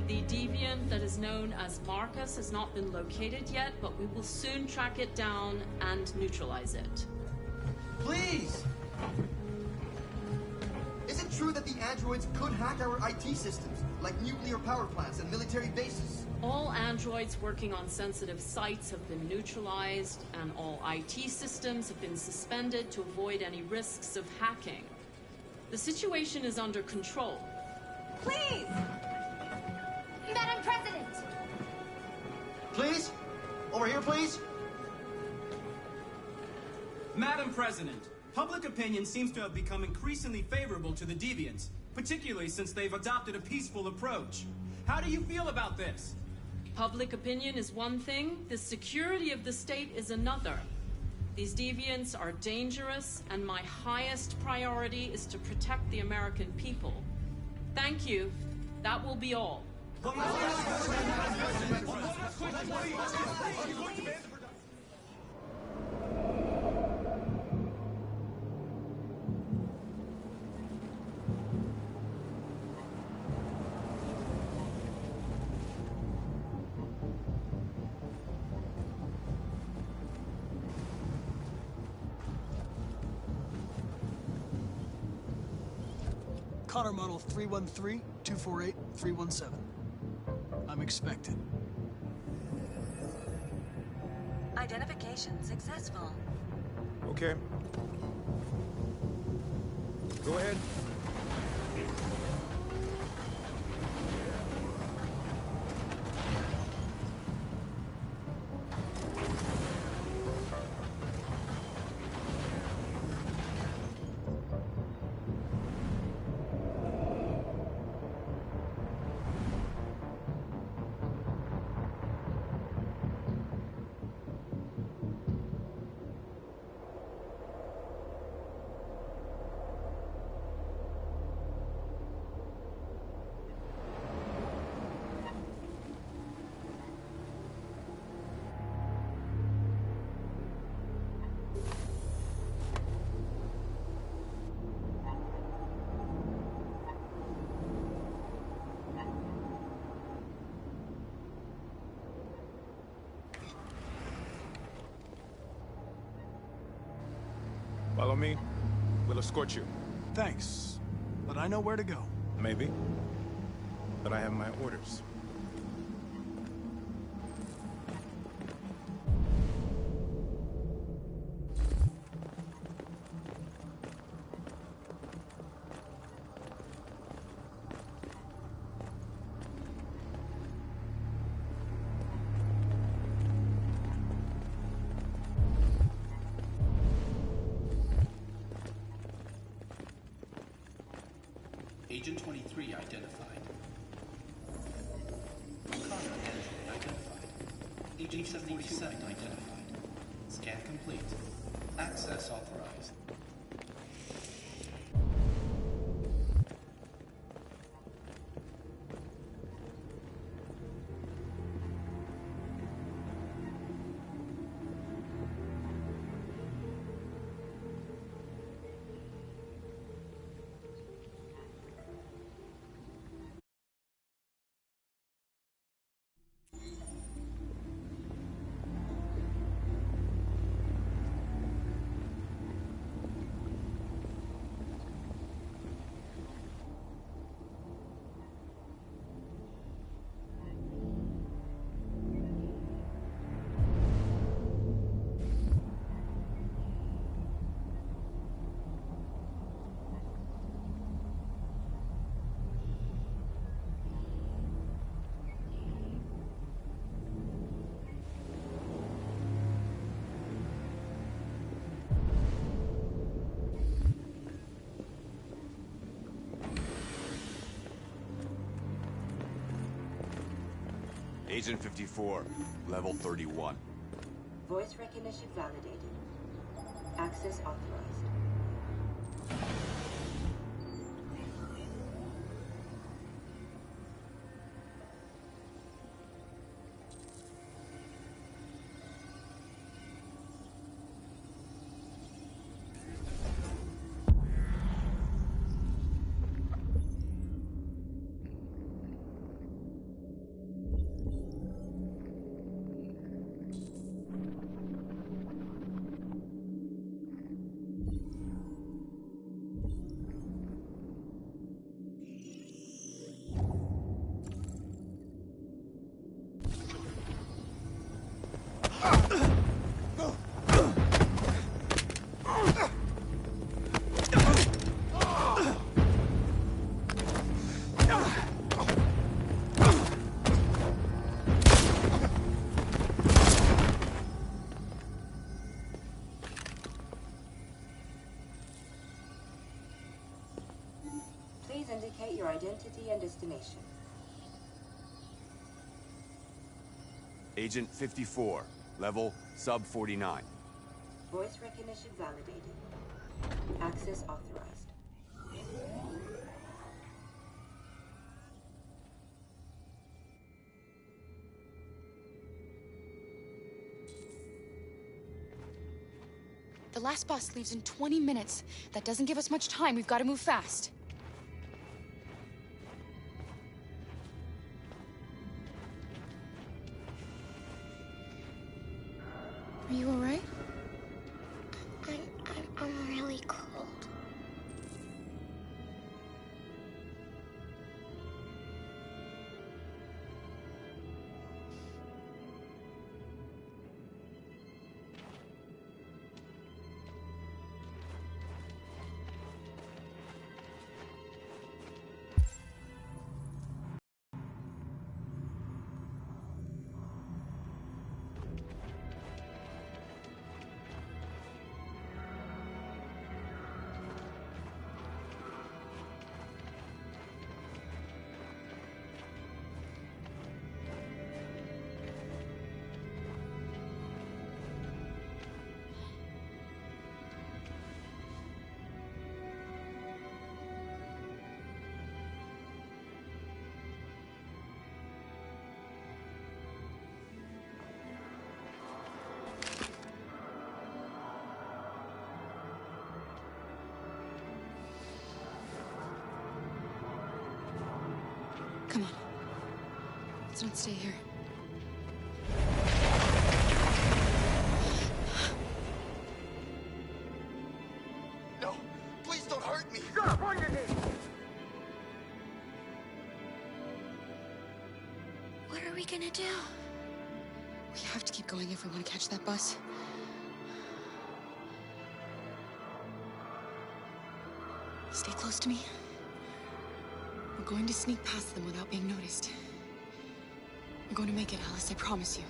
The deviant that is known as Marcus has not been located yet, but we will soon track it down and neutralize it. Please! Is it true that the androids could hack our IT systems, like nuclear power plants and military bases? All androids working on sensitive sites have been neutralized, and all IT systems have been suspended to avoid any risks of hacking. The situation is under control. Please! Madam President! Please? Over here, please? Madam President, public opinion seems to have become increasingly favorable to the Deviants, particularly since they've adopted a peaceful approach. How do you feel about this? Public opinion is one thing, the security of the state is another. These deviants are dangerous, and my highest priority is to protect the American people. Thank you. That will be all. Connor model 313-248-317. I'm expected. Identification successful. Okay. Go ahead. Follow me. We'll escort you. Thanks, but I know where to go. Maybe. But I have my orders. Agent 23 identified. Connor Android identified. Agent 77 identified. Scan complete. Access authorized. Agent 54, level 31. Voice recognition validated. Access authorized. Please indicate your identity and destination. Agent 54, level sub 49. Voice recognition validated. Access authorized. The last bus leaves in 20 minutes. That doesn't give us much time. We've got to move fast. Are you all right? I'm really cold. Come on. Let's not stay here. gonna do? We have to keep going if we want to catch that bus. Stay close to me. We're going to sneak past them without being noticed. We're going to make it, Alice, I promise you.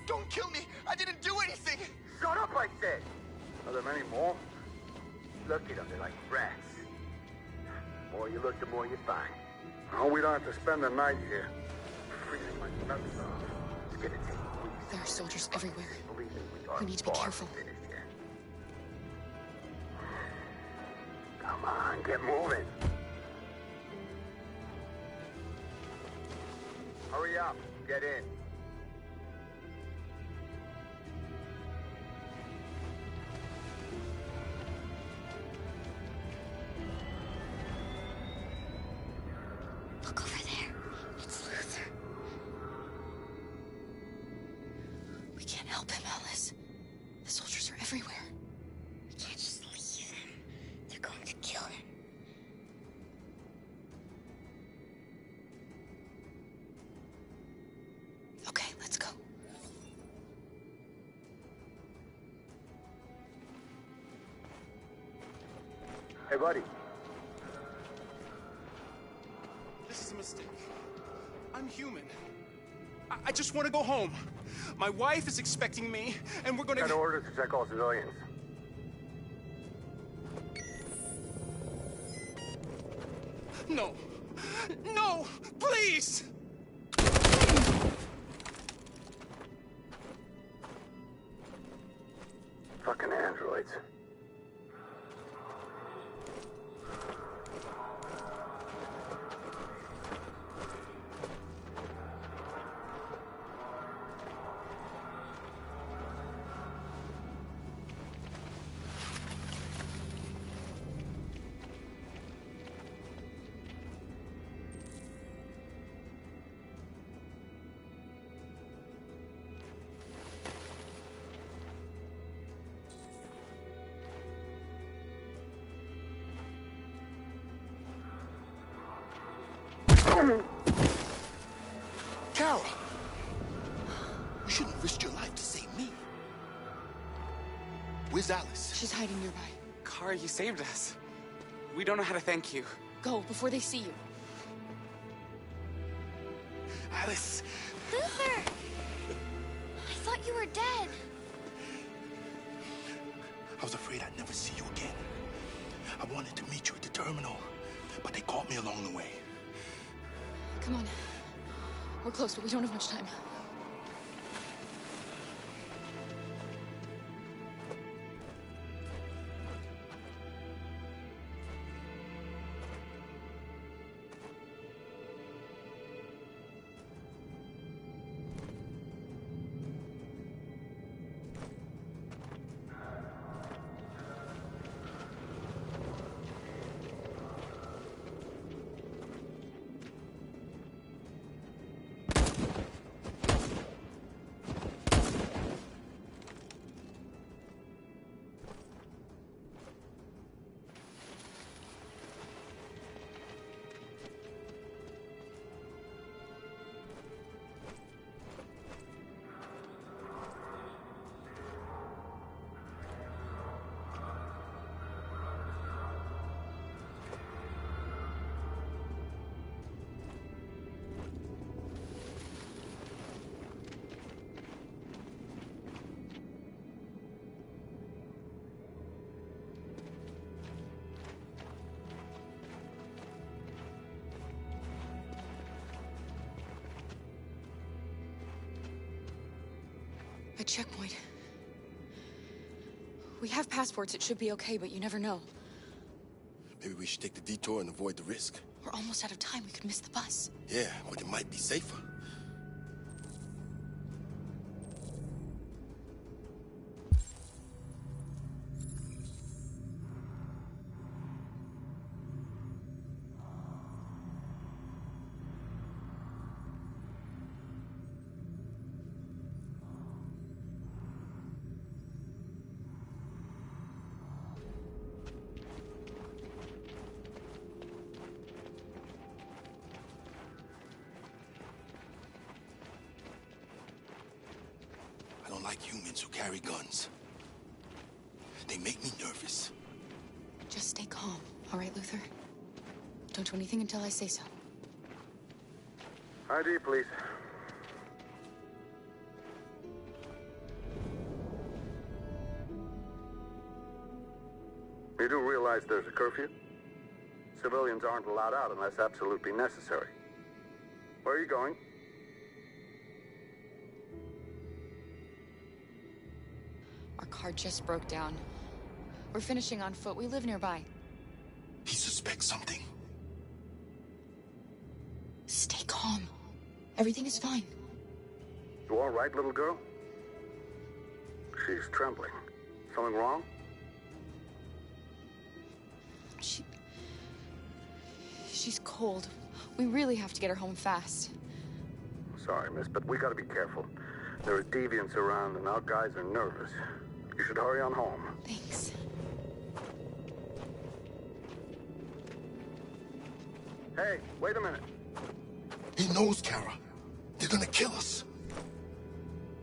Don't kill me! I didn't do anything! Shut up, I said! Are there many more? Look at them, they're like rats. The more you look, the more you find. Oh, we don't have to spend the night here. Freezing my nuts off. It's gonna take weeks. There are soldiers everywhere. Believe me, we are We need to be far careful. from finished yet. Come on, get moving. Hurry up, get in. Look over there. It's Luther. We can't help him, Alice. The soldiers are everywhere. We can't just leave him. They're going to kill him. Okay, let's go. Hey, buddy. This is a mistake. I'm human. I just want to go home. My wife is expecting me, and we're gonna... Got orders to check all civilians. No! No! Please! Fucking androids. Carol! You shouldn't have risked your life to save me. Where's Alice? She's hiding nearby. Kara, you saved us. We don't know how to thank you. Go, before they see you. Alice! Luther! I thought you were dead. I was afraid I'd never see you again. I wanted to meet you at the terminal, but they caught me along the way. Come on. We're close, but we don't have much time. A checkpoint. We have passports, it should be okay, but you never know. Maybe we should take the detour and avoid the risk. We're almost out of time, we could miss the bus. Yeah, but it might be safer. like humans who carry guns. They make me nervous. Just stay calm, all right, Luther? Don't do anything until I say so. ID, please. You do realize there's a curfew? Civilians aren't allowed out unless absolutely necessary. Where are you going? Our car just broke down. We're finishing on foot. We live nearby. He suspects something. Stay calm. Everything is fine. You all right, little girl? She's trembling. Something wrong? She's cold. We really have to get her home fast. Sorry, miss, but we gotta be careful. There are deviants around and our guys are nervous. You should hurry on home. Thanks. Hey, wait a minute. He knows, Kara. They're gonna kill us.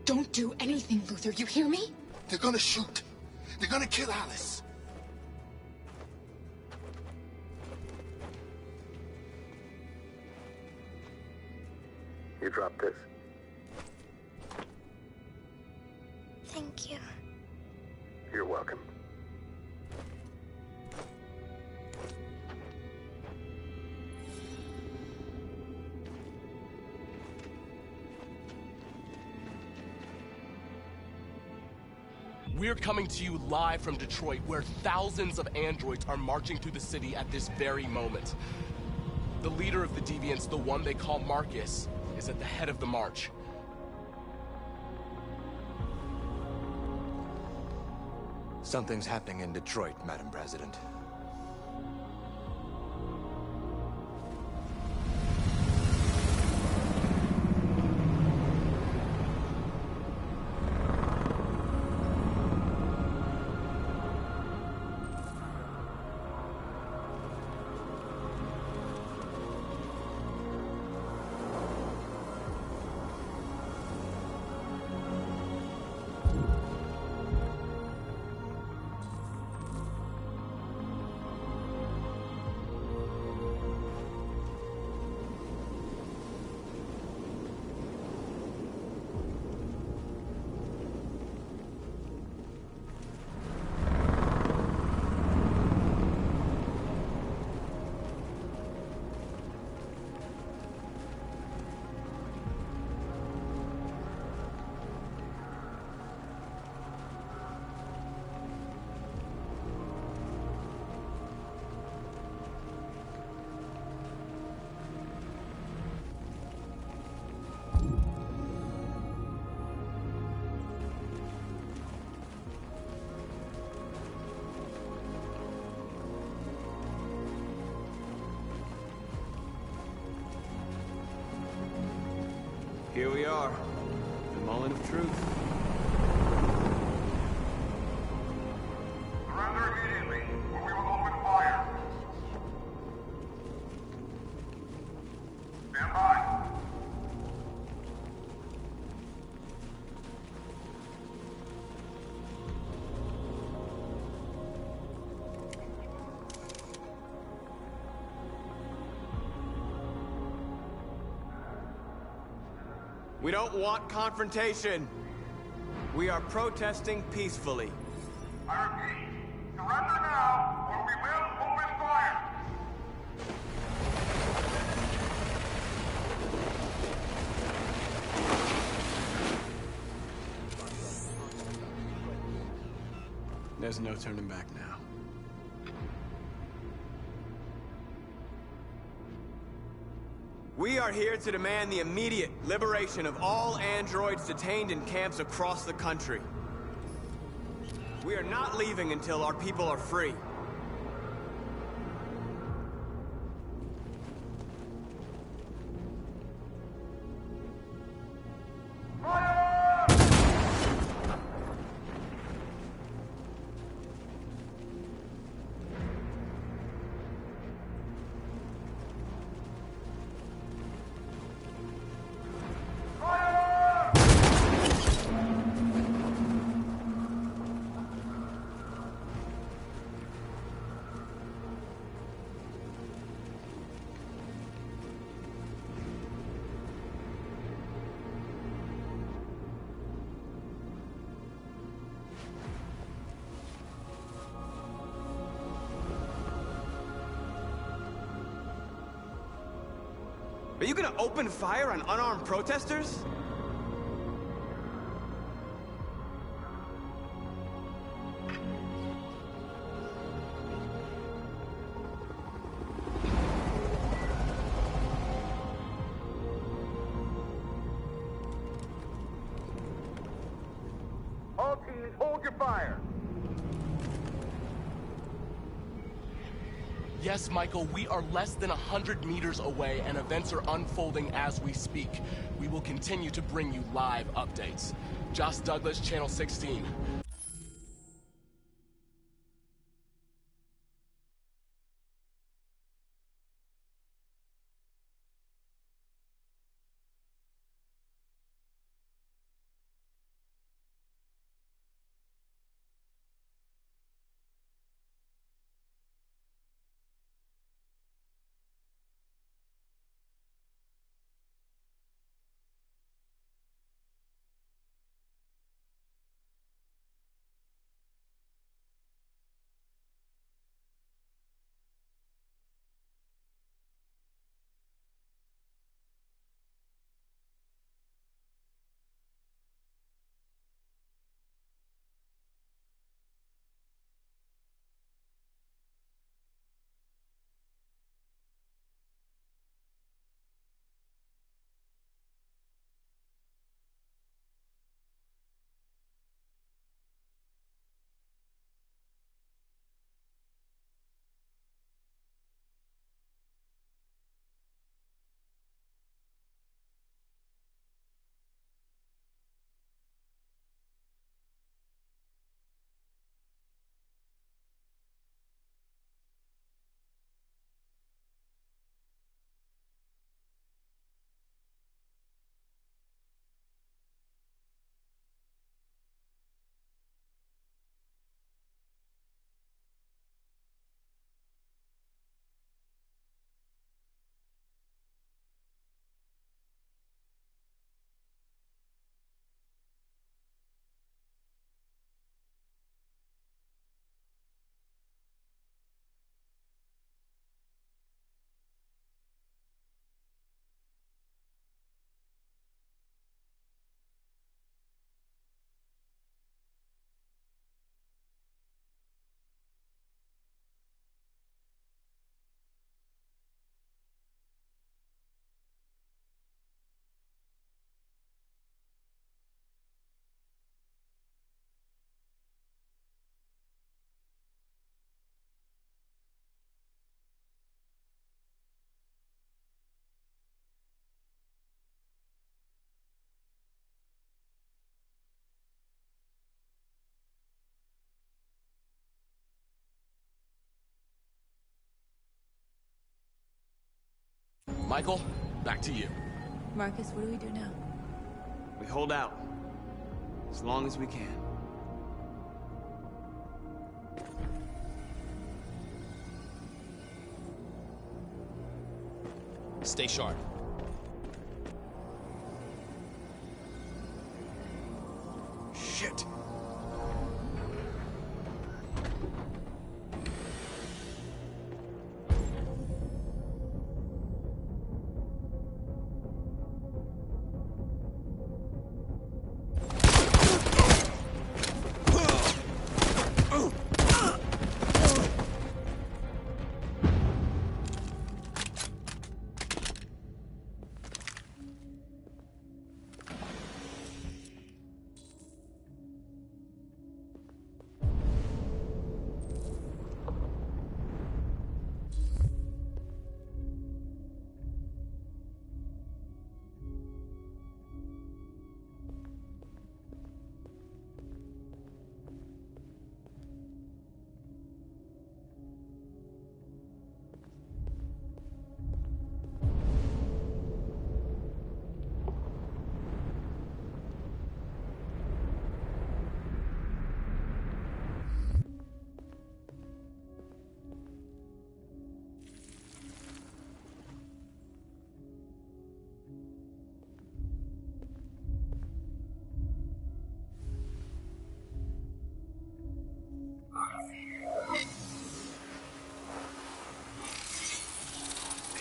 Don't do anything, Luther. You hear me? They're gonna shoot. They're gonna kill Alice. You drop this. Thank you. You're welcome. We're coming to you live from Detroit, where thousands of androids are marching through the city at this very moment. The leader of the Deviants, the one they call Marcus, is at the head of the march. Something's happening in Detroit, Madam President. Here we are, the moment of truth. Surrender immediately, or we will open fire. Stand by. We don't want confrontation. We are protesting peacefully. I repeat, surrender now, or we will open fire. There's no turning back now. We are here to demand the immediate liberation of all androids detained in camps across the country. We are not leaving until our people are free. Are you gonna open fire on unarmed protesters? All teams, hold your fire. Yes, Michael, we are less than 100 meters away, and events are unfolding as we speak. We will continue to bring you live updates. Josh Douglas, Channel 16. Michael, back to you. Marcus, what do we do now? We hold out. As long as we can. Stay sharp. Shit.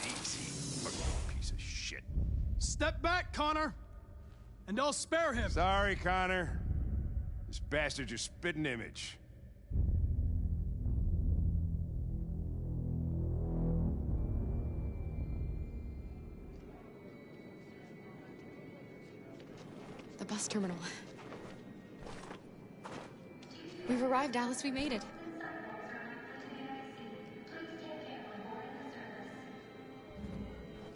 Easy, fucking piece of shit. Step back, Connor! And I'll spare him! Sorry, Connor. This bastard's your spitting image. The bus terminal. We've arrived, Alice. We made it.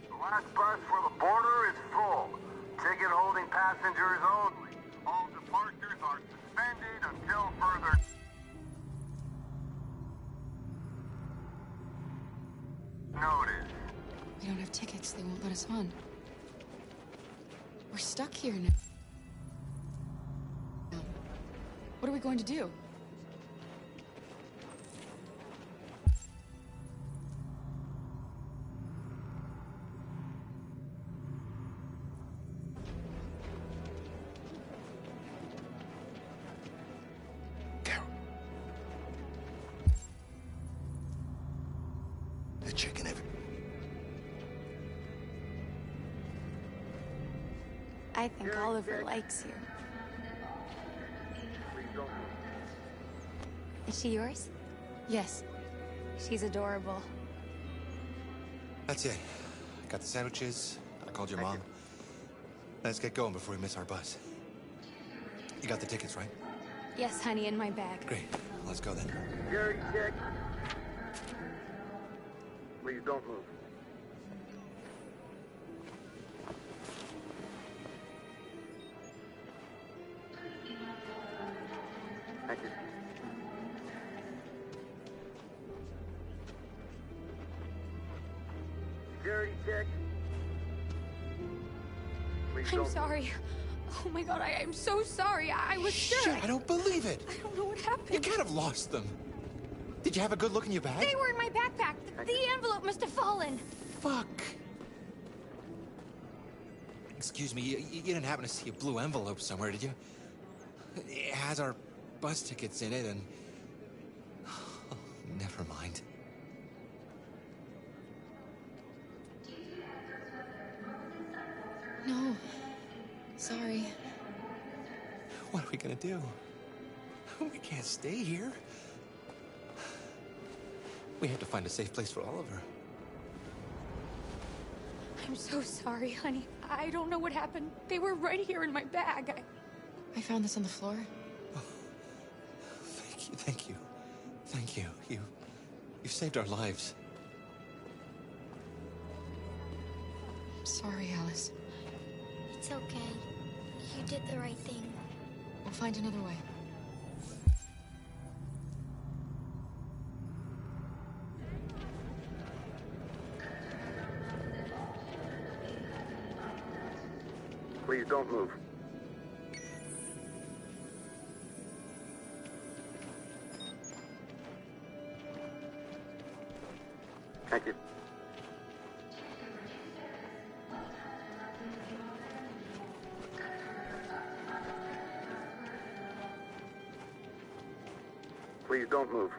The last bus for the border is full. Ticket holding passengers only. All departures are suspended until further... notice. We don't have tickets. They won't let us on. We're stuck here now. What are we going to do? They're checking every... I think Oliver likes you. Is she yours? Yes. She's adorable. That's it. Got the sandwiches. I called your mom. Let's get going before we miss our bus. You got the tickets, right? Yes, honey, in my bag. Great. Let's go then. Security check. Please don't move. Thank you. Security check. Please I'm don't sorry. Oh my god, I'm so sorry. I was sure. Shit, I don't believe it. I don't know what happened. You can't have lost them. Did you have a good look in your bag? They were in my backpack. The envelope must have fallen. Fuck. Excuse me, you didn't happen to see a blue envelope somewhere, did you? It has our bus tickets in it and... Oh, never mind. No. Sorry. What are we gonna do? We can't stay here. We have to find a safe place for Oliver. I'm so sorry, honey. I don't know what happened. They were right here in my bag. I found this on the floor. Thank you. Thank you. You saved our lives. I'm sorry, Alice. It's okay. You did the right thing. We'll find another way. Please don't move. Thank you. Please don't move.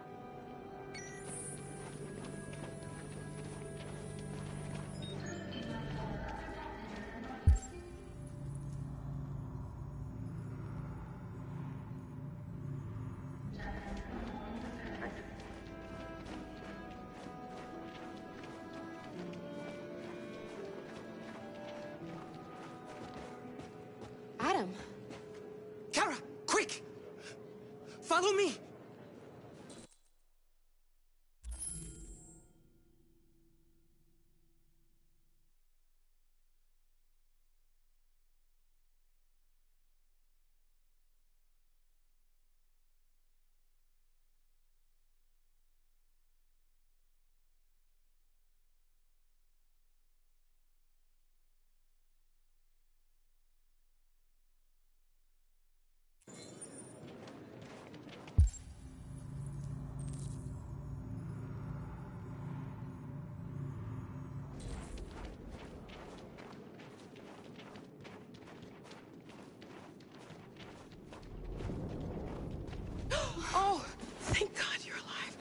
Adam! Kara, quick! Follow me! Oh, thank God you're alive.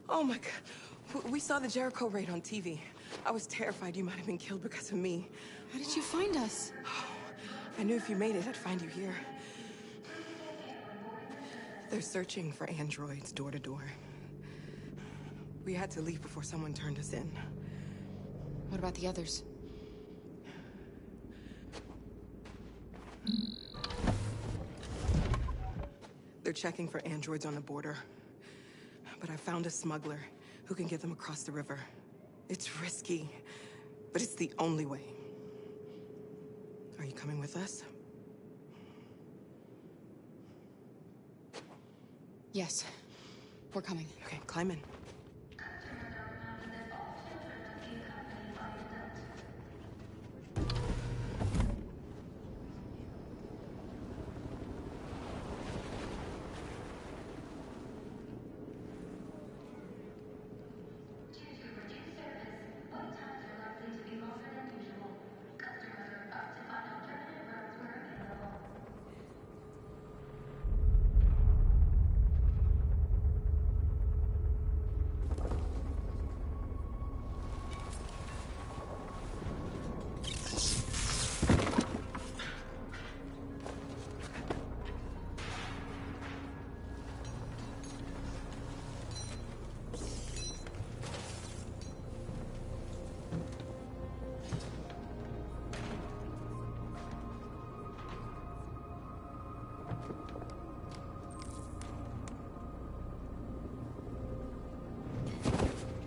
Oh my God. We saw the Jericho raid on TV. I was terrified you might have been killed because of me. How did you find us? I knew if you made it, I'd find you here. They're searching for androids door to door. We had to leave before someone turned us in. What about the others? They're checking for androids on the border. But I found a smuggler who can get them across the river. It's risky, but it's the only way. Are you coming with us? Yes. We're coming. Okay, climb in.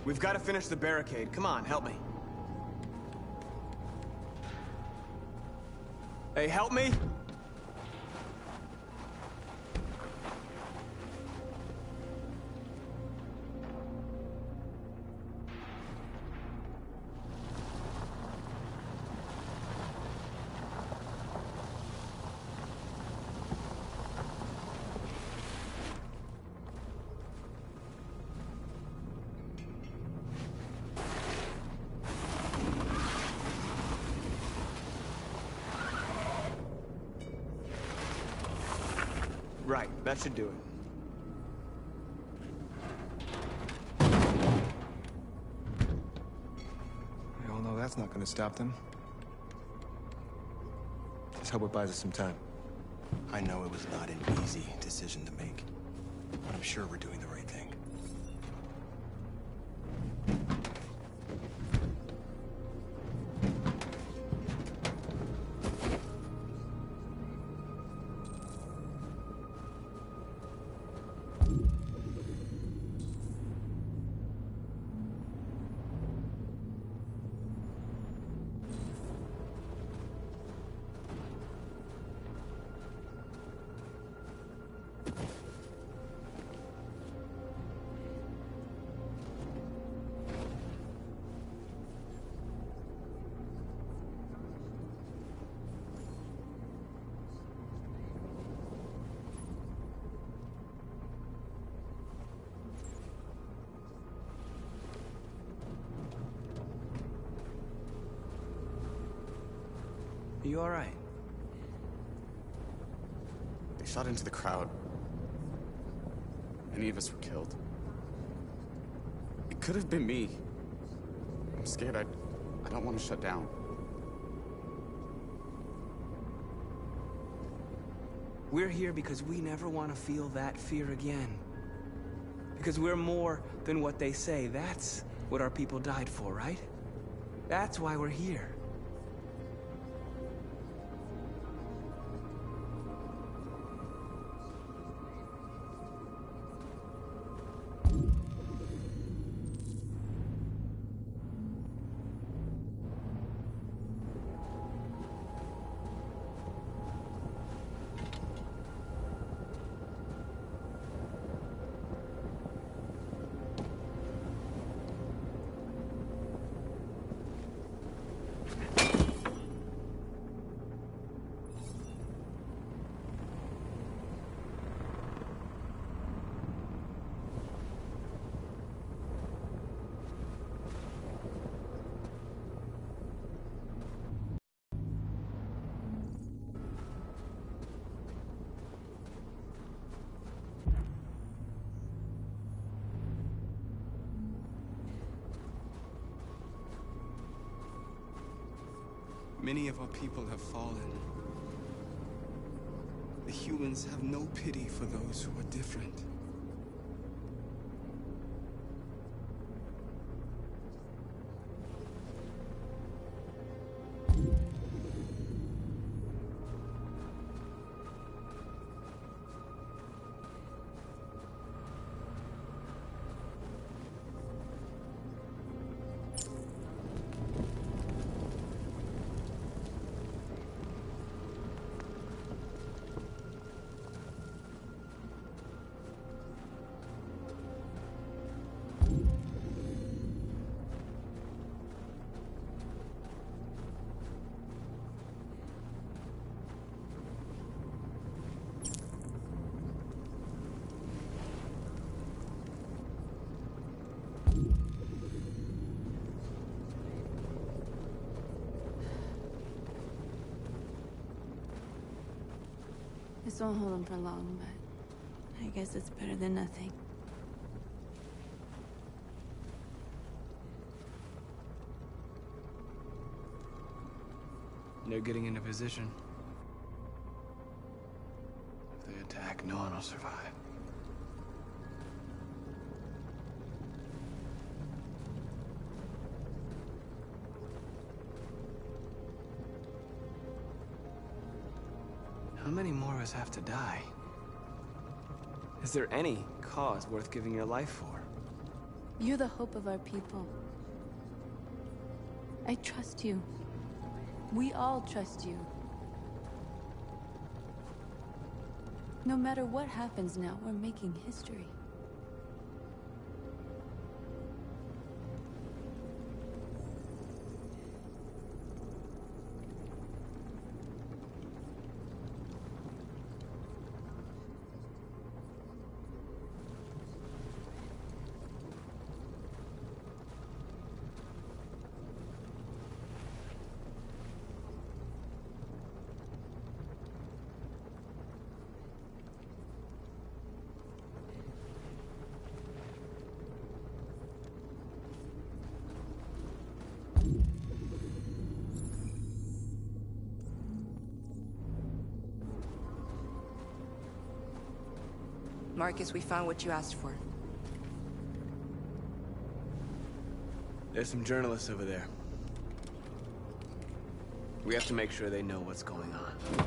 We've got to finish the barricade. Come on, help me. Hey, help me! Right, that should do it. We all know that's not gonna stop them. Let's hope it buys us some time. I know it was not an easy decision to make, but I'm sure we're doing the right thing. Are you all right? They shot into the crowd. Many of us were killed. It could have been me. I'm scared. I don't want to shut down. We're here because we never want to feel that fear again. Because we're more than what they say. That's what our people died for, right? That's why we're here. Many of our people have fallen. The humans have no pity for those who are different. This won't hold him for long, but I guess it's better than nothing. They're getting into position. If they attack, no one will survive. How many more of us have to die? Is there any cause worth giving your life for? You're the hope of our people. I trust you. We all trust you. No matter what happens now, we're making history. Marcus, we found what you asked for. There's some journalists over there. We have to make sure they know what's going on.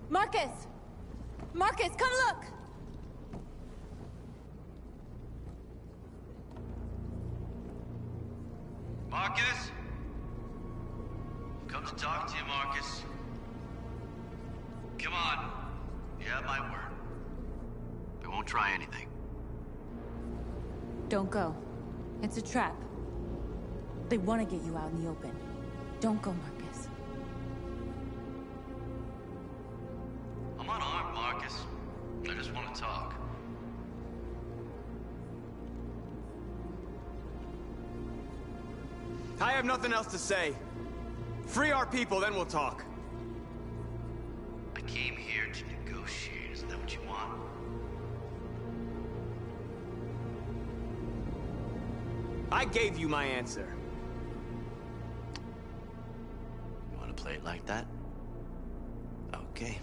Marcus! Marcus, come look! Marcus? Come to talk to you, Marcus. Come on. You have my word. We won't try anything. Don't go. It's a trap. They want to get you out in the open. Don't go, Marcus. I'm unarmed, Marcus. I just want to talk. I have nothing else to say. Free our people, then we'll talk. I came here to negotiate. Isn't that what you want? I gave you my answer. You want to play it like that? Okay.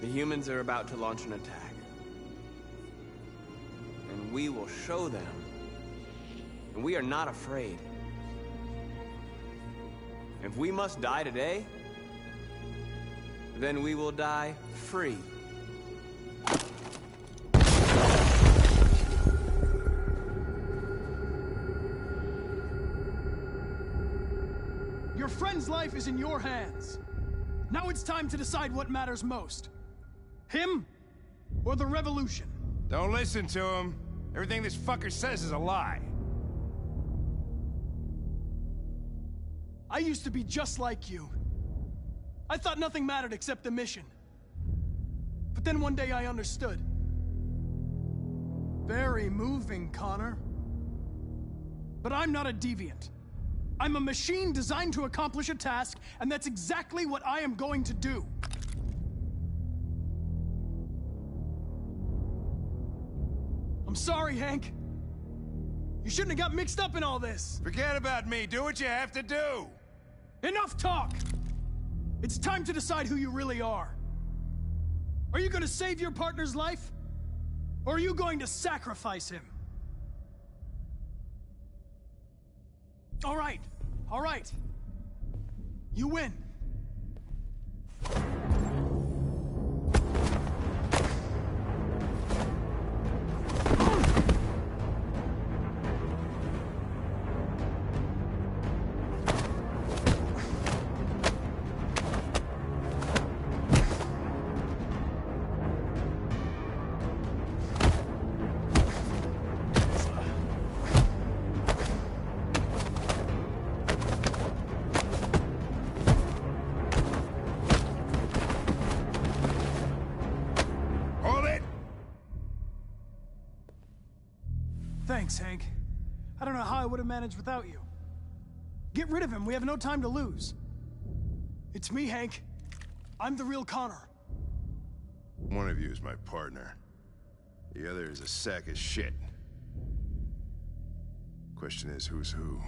The humans are about to launch an attack. And and we will show them. And we are not afraid. If we must die today, then we will die free. Your friend's life is in your hands. Now it's time to decide what matters most. Him or the revolution? Don't listen to him. Everything this fucker says is a lie. I used to be just like you. I thought nothing mattered except the mission. But then one day I understood. Very moving, Connor. But I'm not a deviant. I'm a machine designed to accomplish a task, and that's exactly what I am going to do. I'm sorry, Hank. You shouldn't have got mixed up in all this. Forget about me. Do what you have to do. Enough talk! It's time to decide who you really are. Are you going to save your partner's life? Or are you going to sacrifice him? All right. You win. Thanks, Hank. I don't know how I would have managed without you. Get rid of him. We have no time to lose. It's me, Hank. I'm the real Connor. One of you is my partner. The other is a sack of shit. Question is, who's who?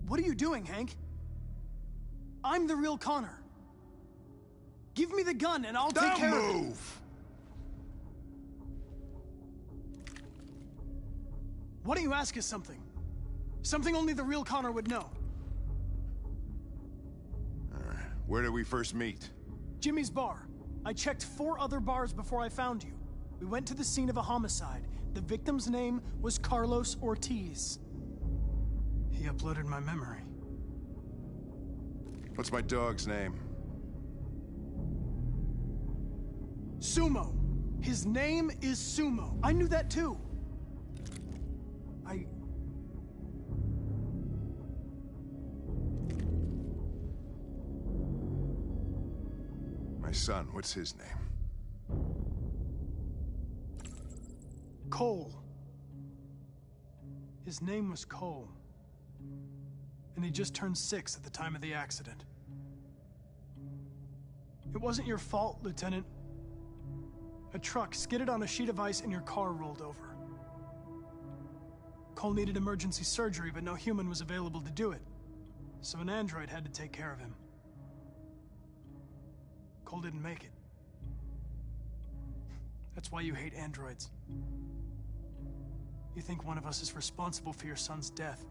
What are you doing, Hank? I'm the real Connor. Give me the gun and I'll take care of it. Don't move! Why don't you ask us something? Something only the real Connor would know. Where did we first meet? Jimmy's bar. I checked 4 other bars before I found you. We went to the scene of a homicide. The victim's name was Carlos Ortiz. He uploaded my memory. What's my dog's name? Sumo. His name is Sumo. I knew that too. My son, what's his name? Cole. His name was Cole. And he just turned 6 at the time of the accident. It wasn't your fault, Lieutenant. A truck skidded on a sheet of ice and your car rolled over. Cole needed emergency surgery, but no human was available to do it. So an android had to take care of him. Cole didn't make it. That's why you hate androids. You think one of us is responsible for your son's death.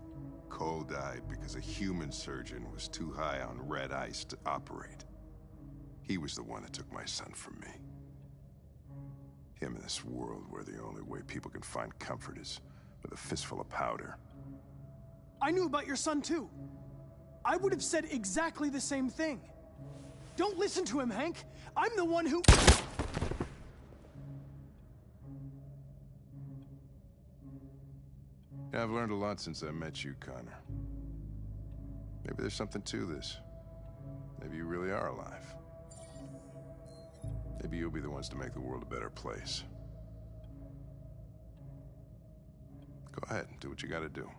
Cole died because a human surgeon was too high on red ice to operate. He was the one that took my son from me. Him in this world where the only way people can find comfort is with a fistful of powder. I knew about your son too. I would have said exactly the same thing. Don't listen to him, Hank. I'm the one who... Yeah, I've learned a lot since I met you, Connor. Maybe there's something to this. Maybe you really are alive. Maybe you'll be the ones to make the world a better place. Go ahead and do what you gotta do.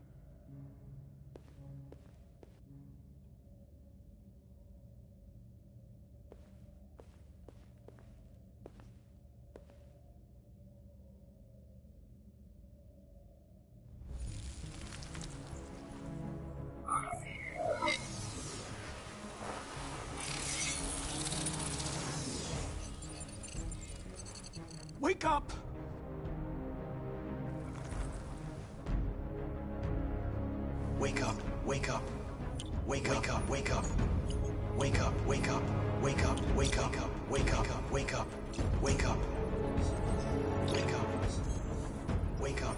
Wake up! Wake up. Wake up. Wake up. Wake up. Wake up. Wake up. Wake up. Wake up. Wake up. Wake up. Wake up. Wake up.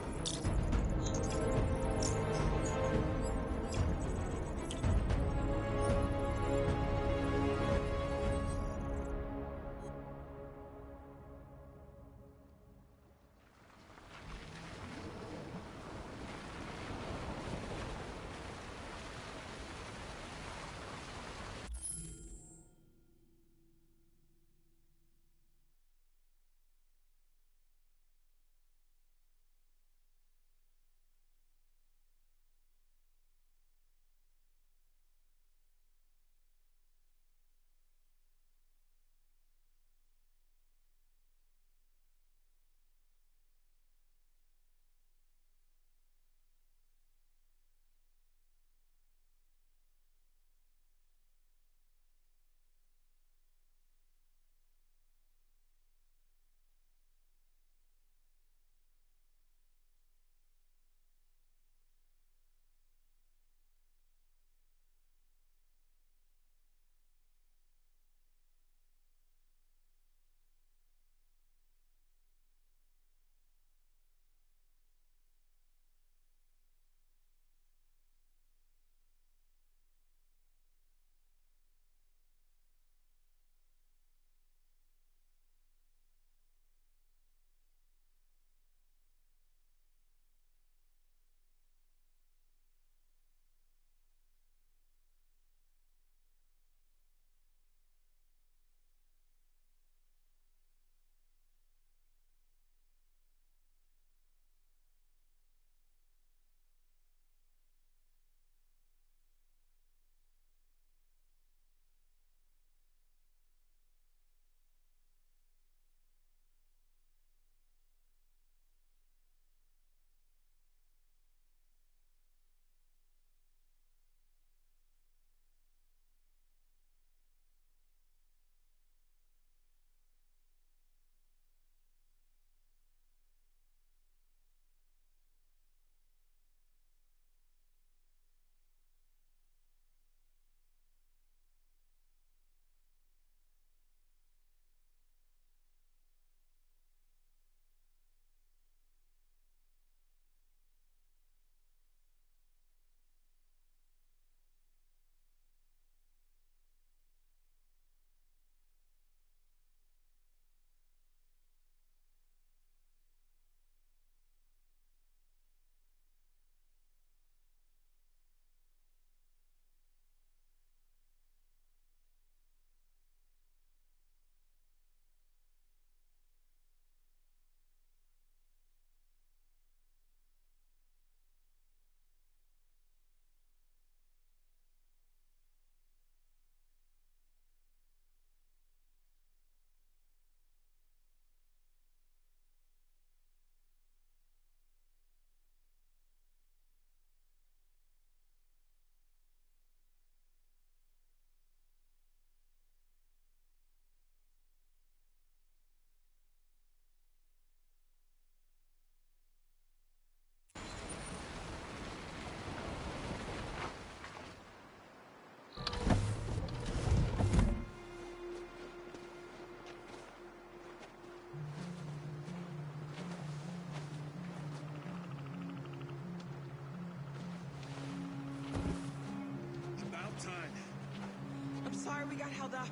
Sorry we got held up.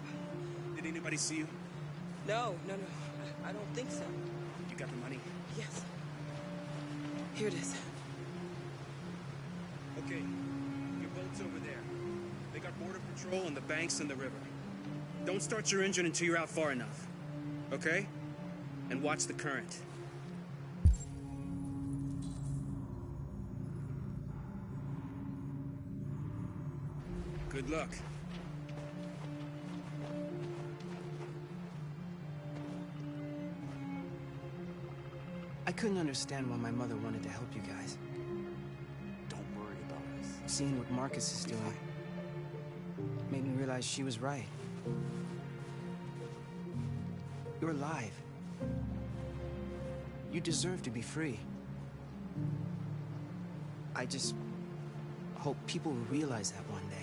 Did anybody see you? No. I don't think so. You got the money? Yes. Here it is. Okay. Your boat's over there. They got border patrol on the banks and the river. Don't start your engine until you're out far enough. Okay? And watch the current. Good luck. I couldn't understand why my mother wanted to help you guys. Don't worry about us. Seeing what Marcus is doing made me realize she was right. You're alive. You deserve to be free. I Hope people will realize that one day.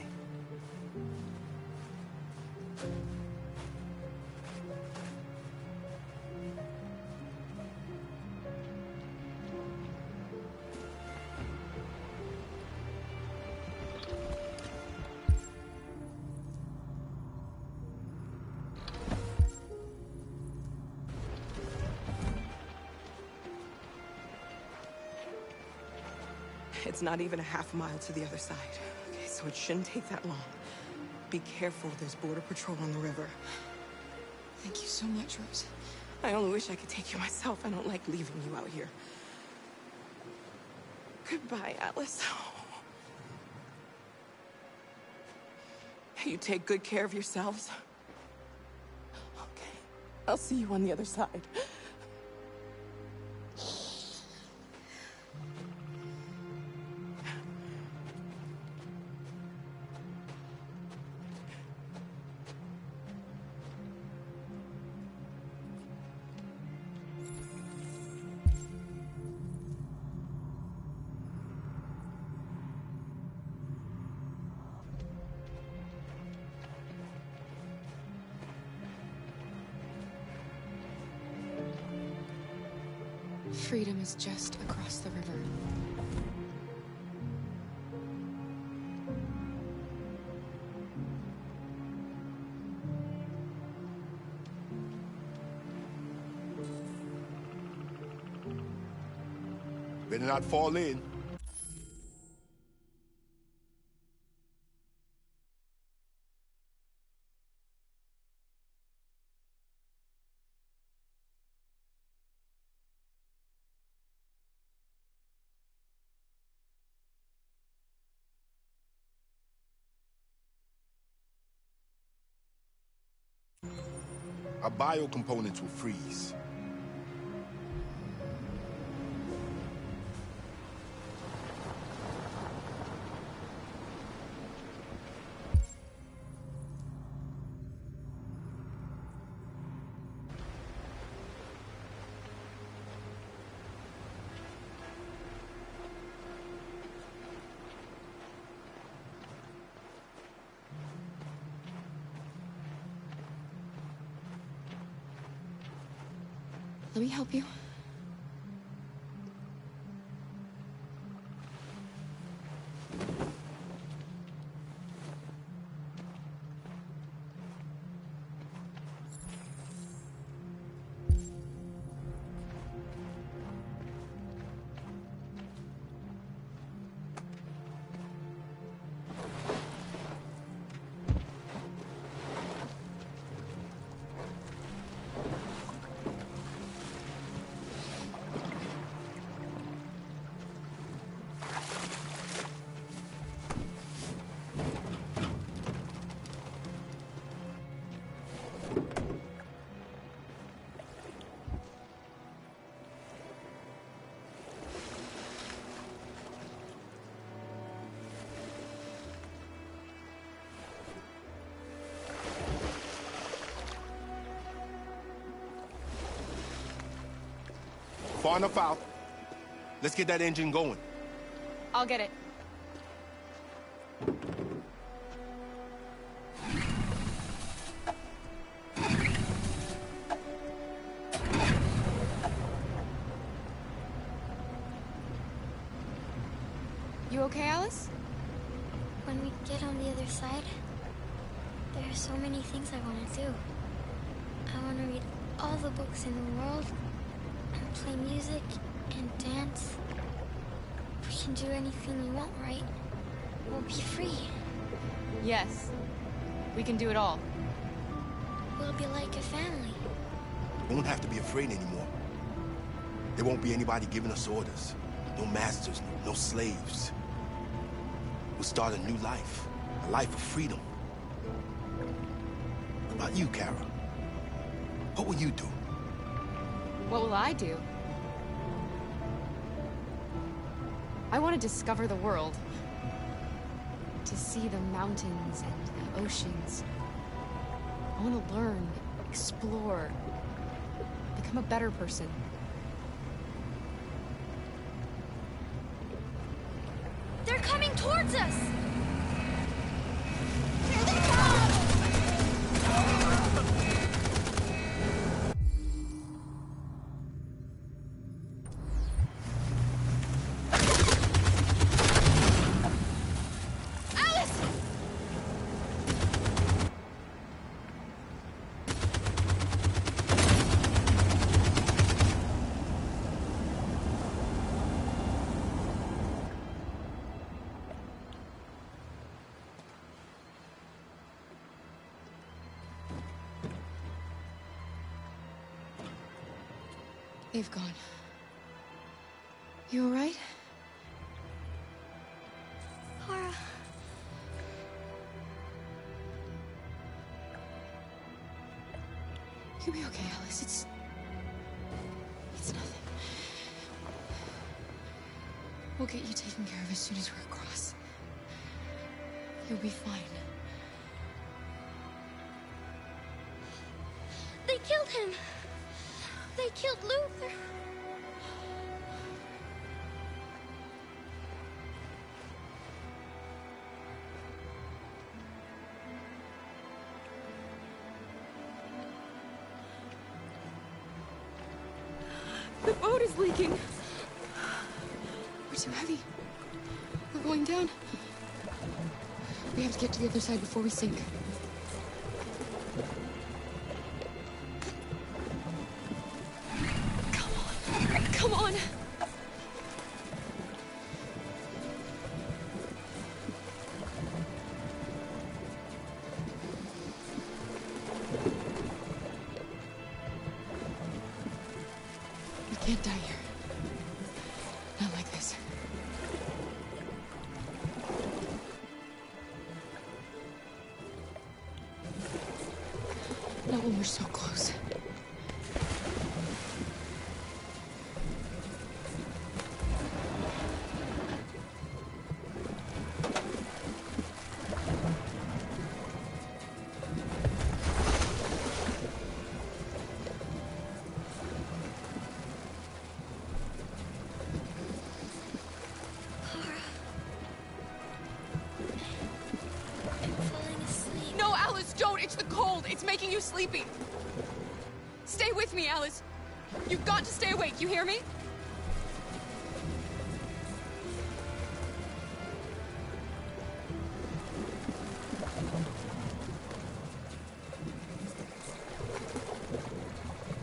It's not even a half mile to the other side. Okay, so it shouldn't take that long. Be careful, there's border patrol on the river. Thank you so much, Rose. I only wish I could take you myself. I don't like leaving you out here. Goodbye, Alice. You take good care of yourselves. Okay, I'll see you on the other side. Freedom is just across the river. Better not fall in. Our biocomponents will freeze. Let me help you. Far enough out. Let's get that engine going. I'll get it. You okay, Alice? When we get on the other side, there are so many things I want to do. I want to read all the books in the world, and play music, and dance. We can do anything we want, right? We'll be free. Yes. We can do it all. We'll be like a family. We won't have to be afraid anymore. There won't be anybody giving us orders. No masters, no slaves. We'll start a new life. A life of freedom. What about you, Kara? What will you do? What will I do? I want to discover the world. To see the mountains and the oceans. I want to learn, explore, become a better person. They're coming towards us! They've gone. You all right? Kara. You'll be okay, Alice. It's nothing. We'll get you taken care of as soon as we're across. You'll be fine. They killed him! They killed Luther! The boat is leaking. We're too heavy. We're going down. We have to get to the other side before we sink. Come on. We can't die here. Not like this. Not when we're so close. No, Alice, don't! It's the cold! It's making you sleepy! Stay with me, Alice! You've got to stay awake, you hear me?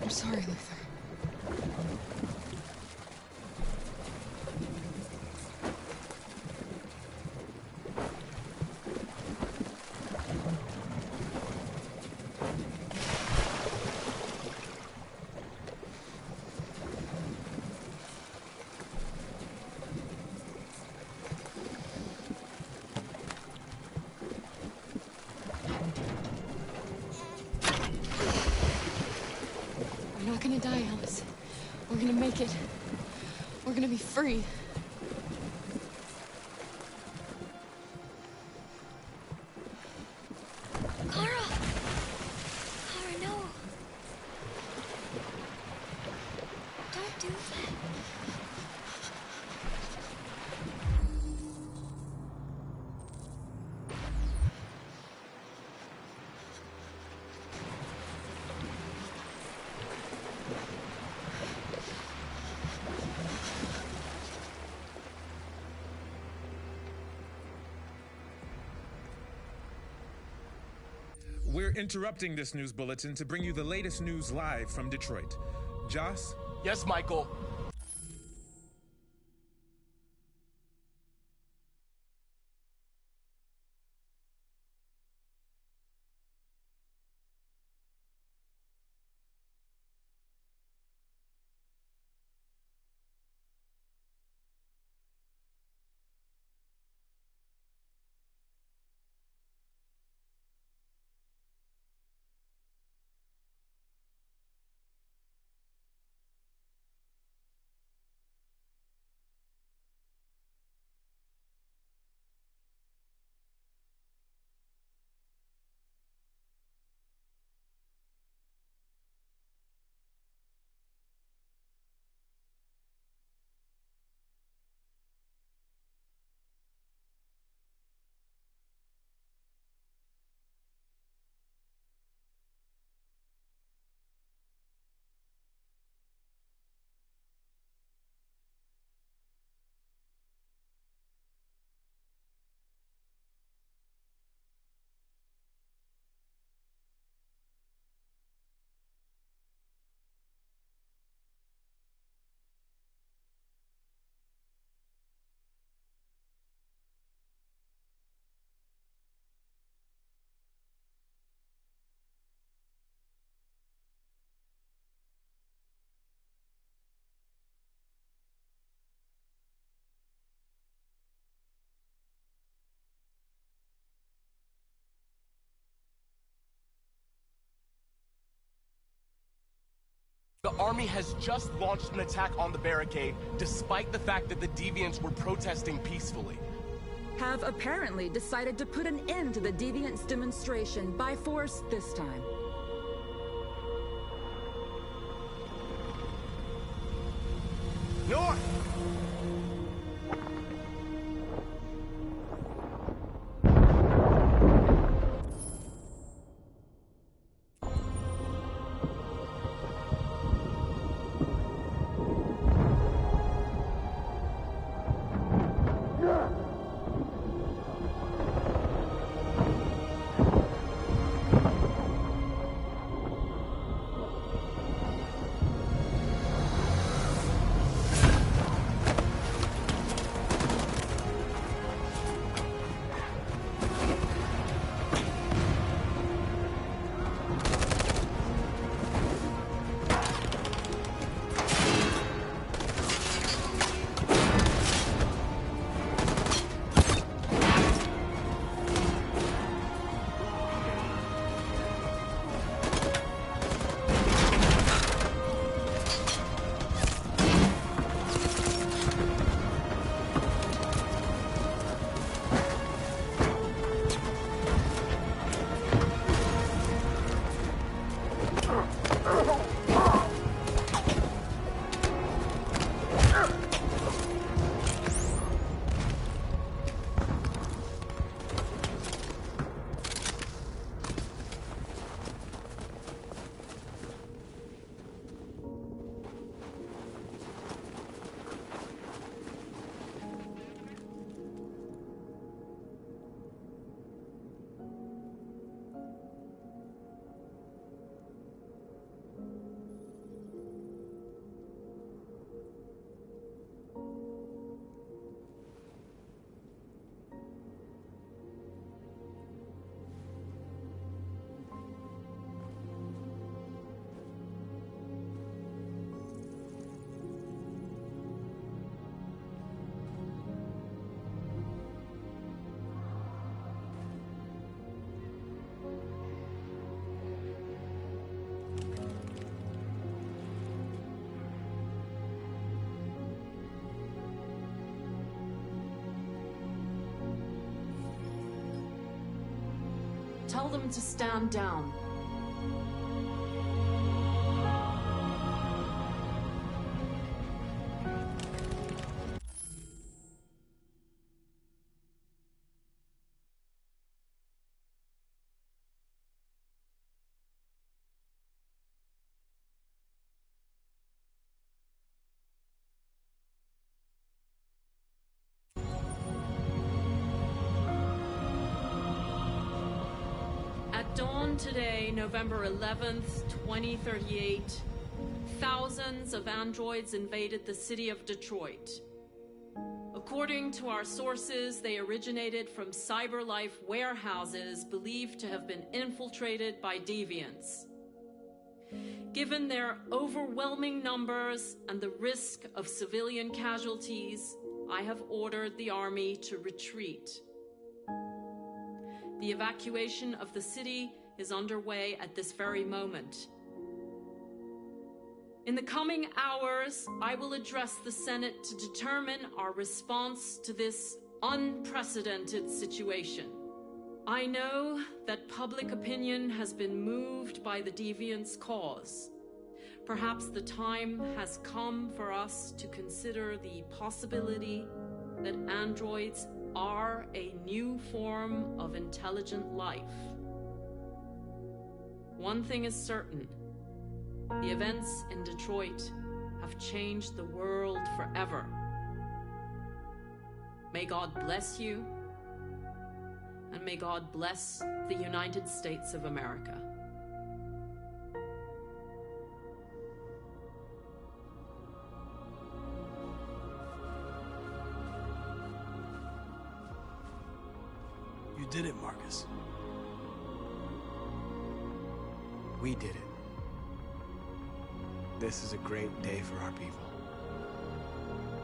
I'm sorry, Luther. We're not gonna die, Alice. We're gonna make it. We're gonna be free. Kara! Kara, no. Don't do that. We're interrupting this news bulletin to bring you the latest news live from Detroit. Joss? Yes, Michael. The army has just launched an attack on the barricade, despite the fact that the Deviants were protesting peacefully. Have apparently decided to put an end to the Deviants' demonstration by force this time. North! Tell them to stand down. At dawn today, November 11th, 2038, thousands of androids invaded the city of Detroit. According to our sources, they originated from CyberLife warehouses believed to have been infiltrated by deviants. Given their overwhelming numbers and the risk of civilian casualties, I have ordered the army to retreat. The evacuation of the city is underway at this very moment. In the coming hours, I will address the Senate to determine our response to this unprecedented situation. I know that public opinion has been moved by the Deviants' cause. Perhaps the time has come for us to consider the possibility that androids are a new form of intelligent life. One thing is certain. The events in Detroit have changed the world forever. May God bless you, and may God bless the United States of America. You did it, Marcus. We did it. This is a great day for our people.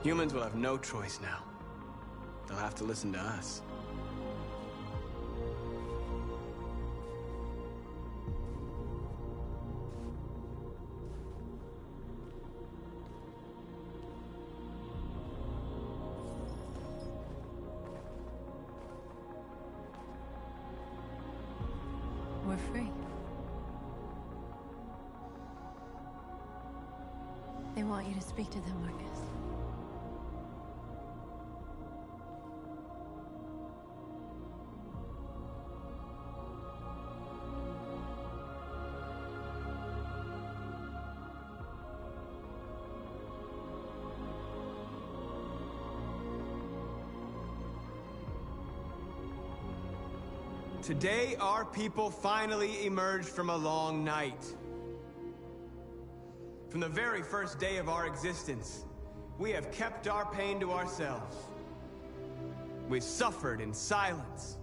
Humans will have no choice now. They'll have to listen to us. want you to speak to them, Marcus. Today, our people finally emerged from a long night. From the very first day of our existence, we have kept our pain to ourselves. We've suffered in silence.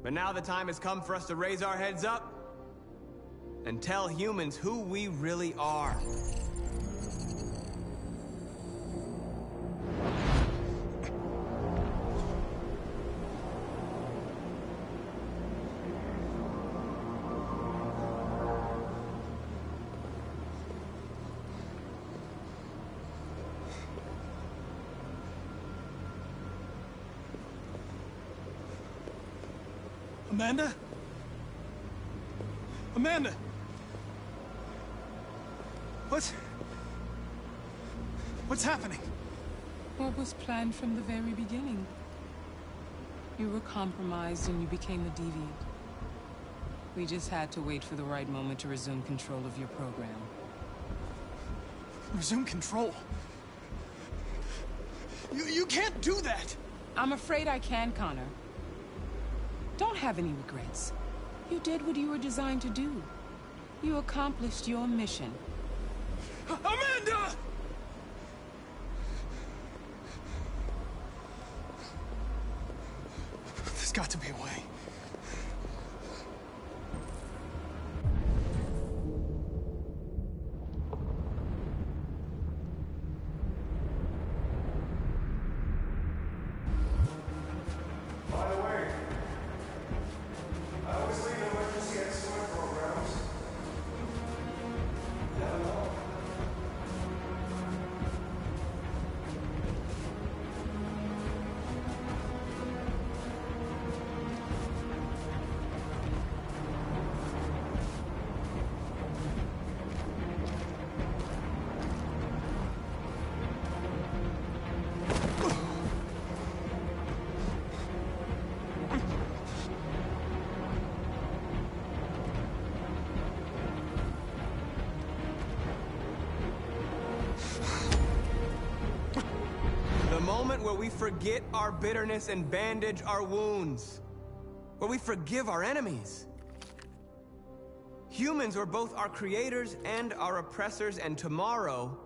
But now the time has come for us to raise our heads up and tell humans who we really are. Amanda? Amanda! What's happening? What was planned from the very beginning? You were compromised and you became a deviant. We just had to wait for the right moment to resume control of your program. Resume control? You can't do that! I'm afraid I can, Connor. Don't have any regrets. You did what you were designed to do. You accomplished your mission. Amanda! There's got to be a way. By the way, I always leave emergency escort programs. Never know. The moment where we forget our bitterness and bandage our wounds. Where we forgive our enemies. Humans were both our creators and our oppressors, and tomorrow,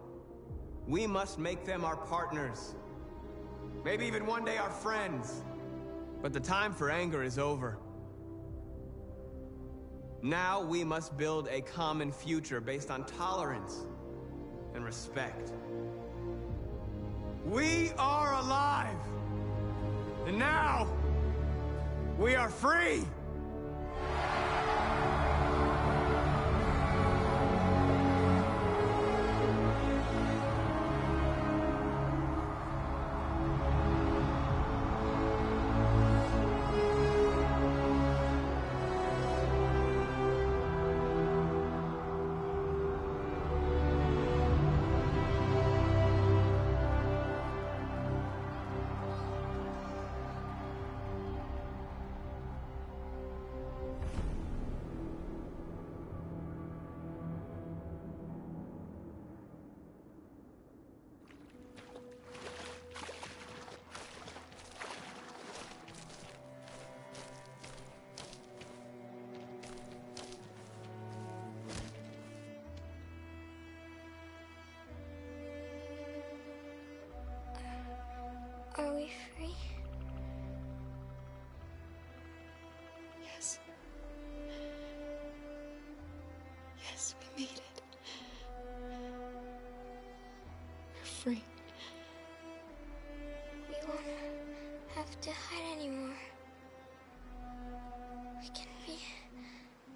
we must make them our partners. Maybe even one day our friends. But the time for anger is over. Now we must build a common future based on tolerance and respect. We are alive! And now, we are free! Are we free? Yes. Yes, we made it. We're free. We won't have to hide anymore. We can be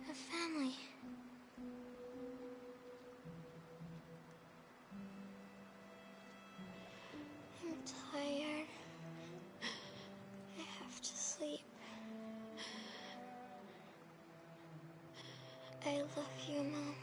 a family. I'm tired. I have to sleep. I love you, Mom.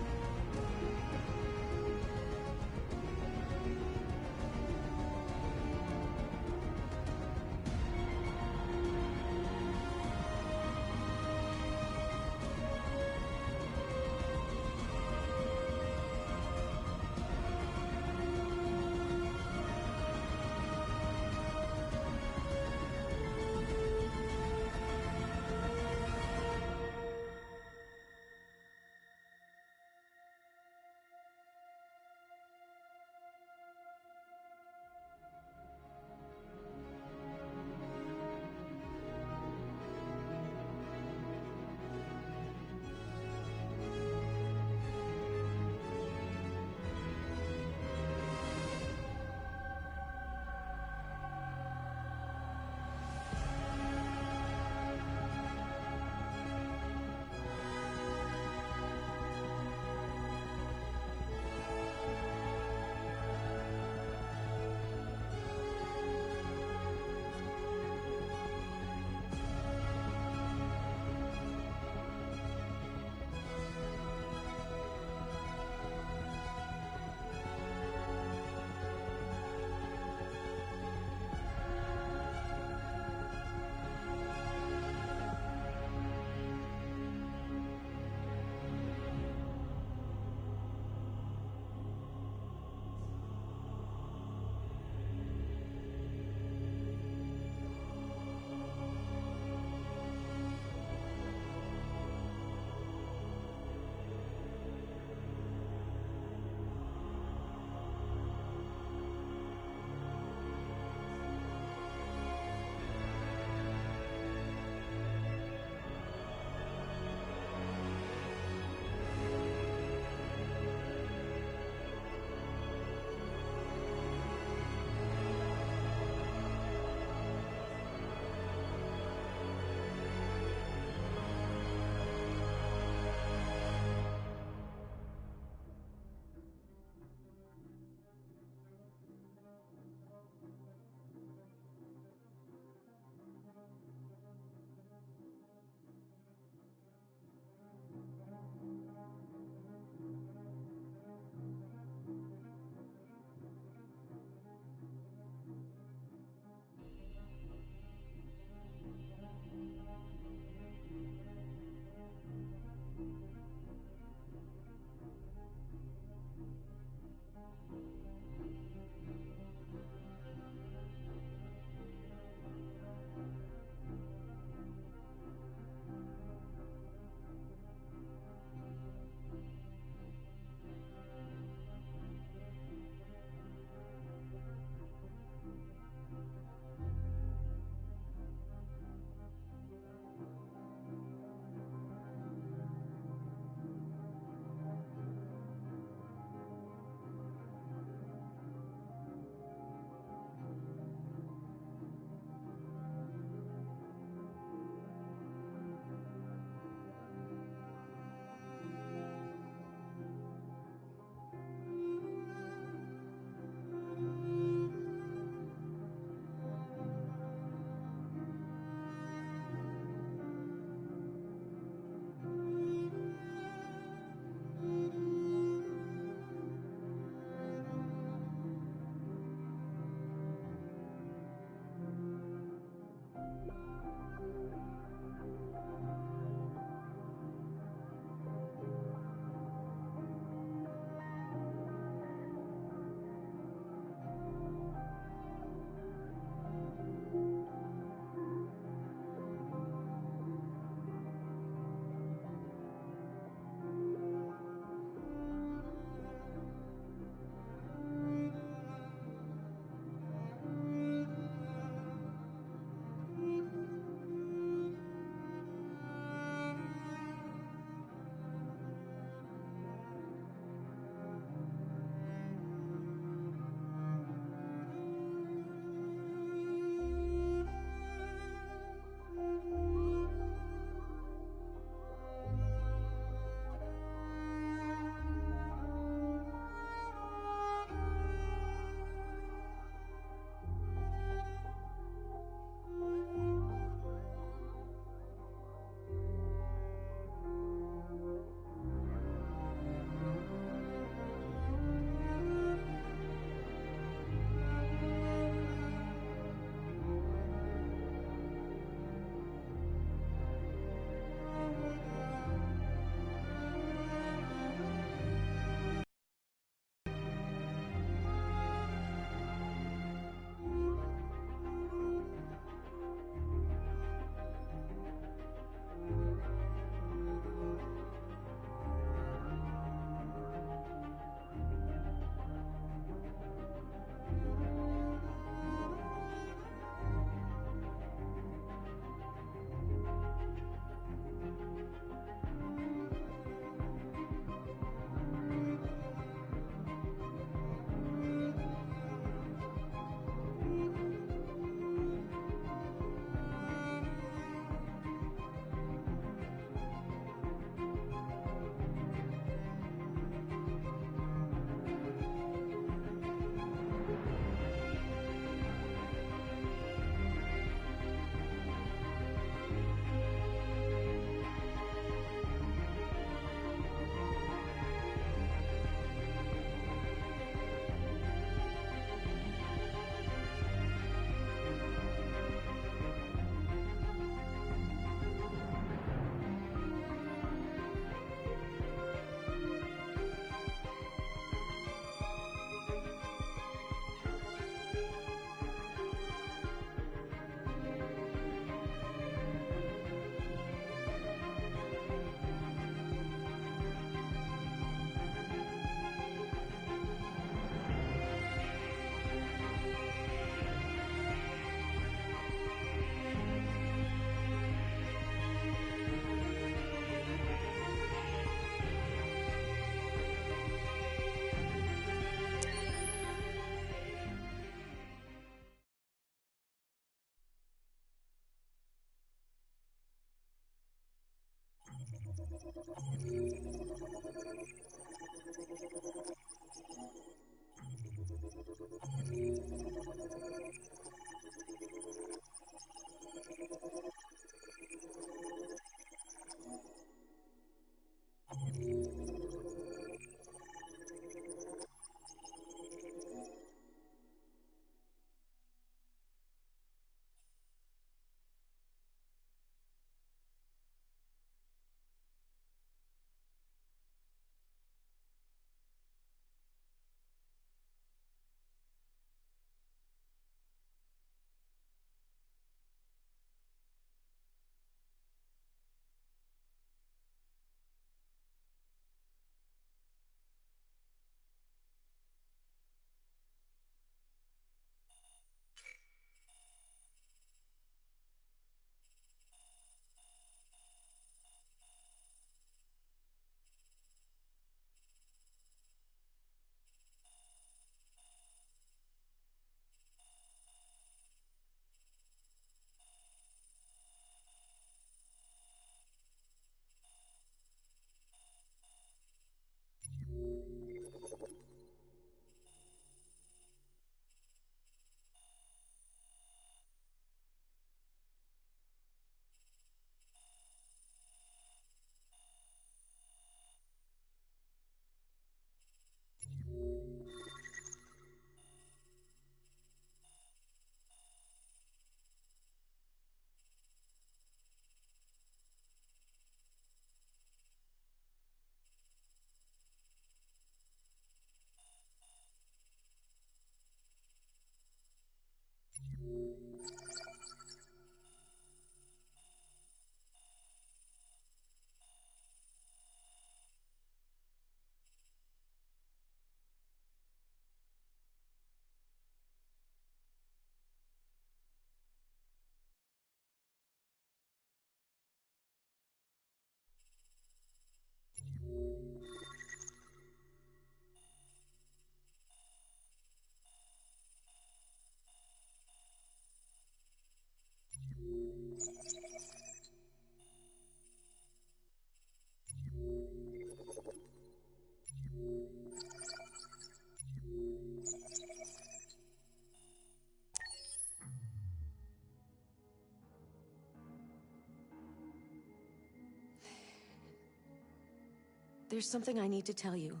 There's something I need to tell you.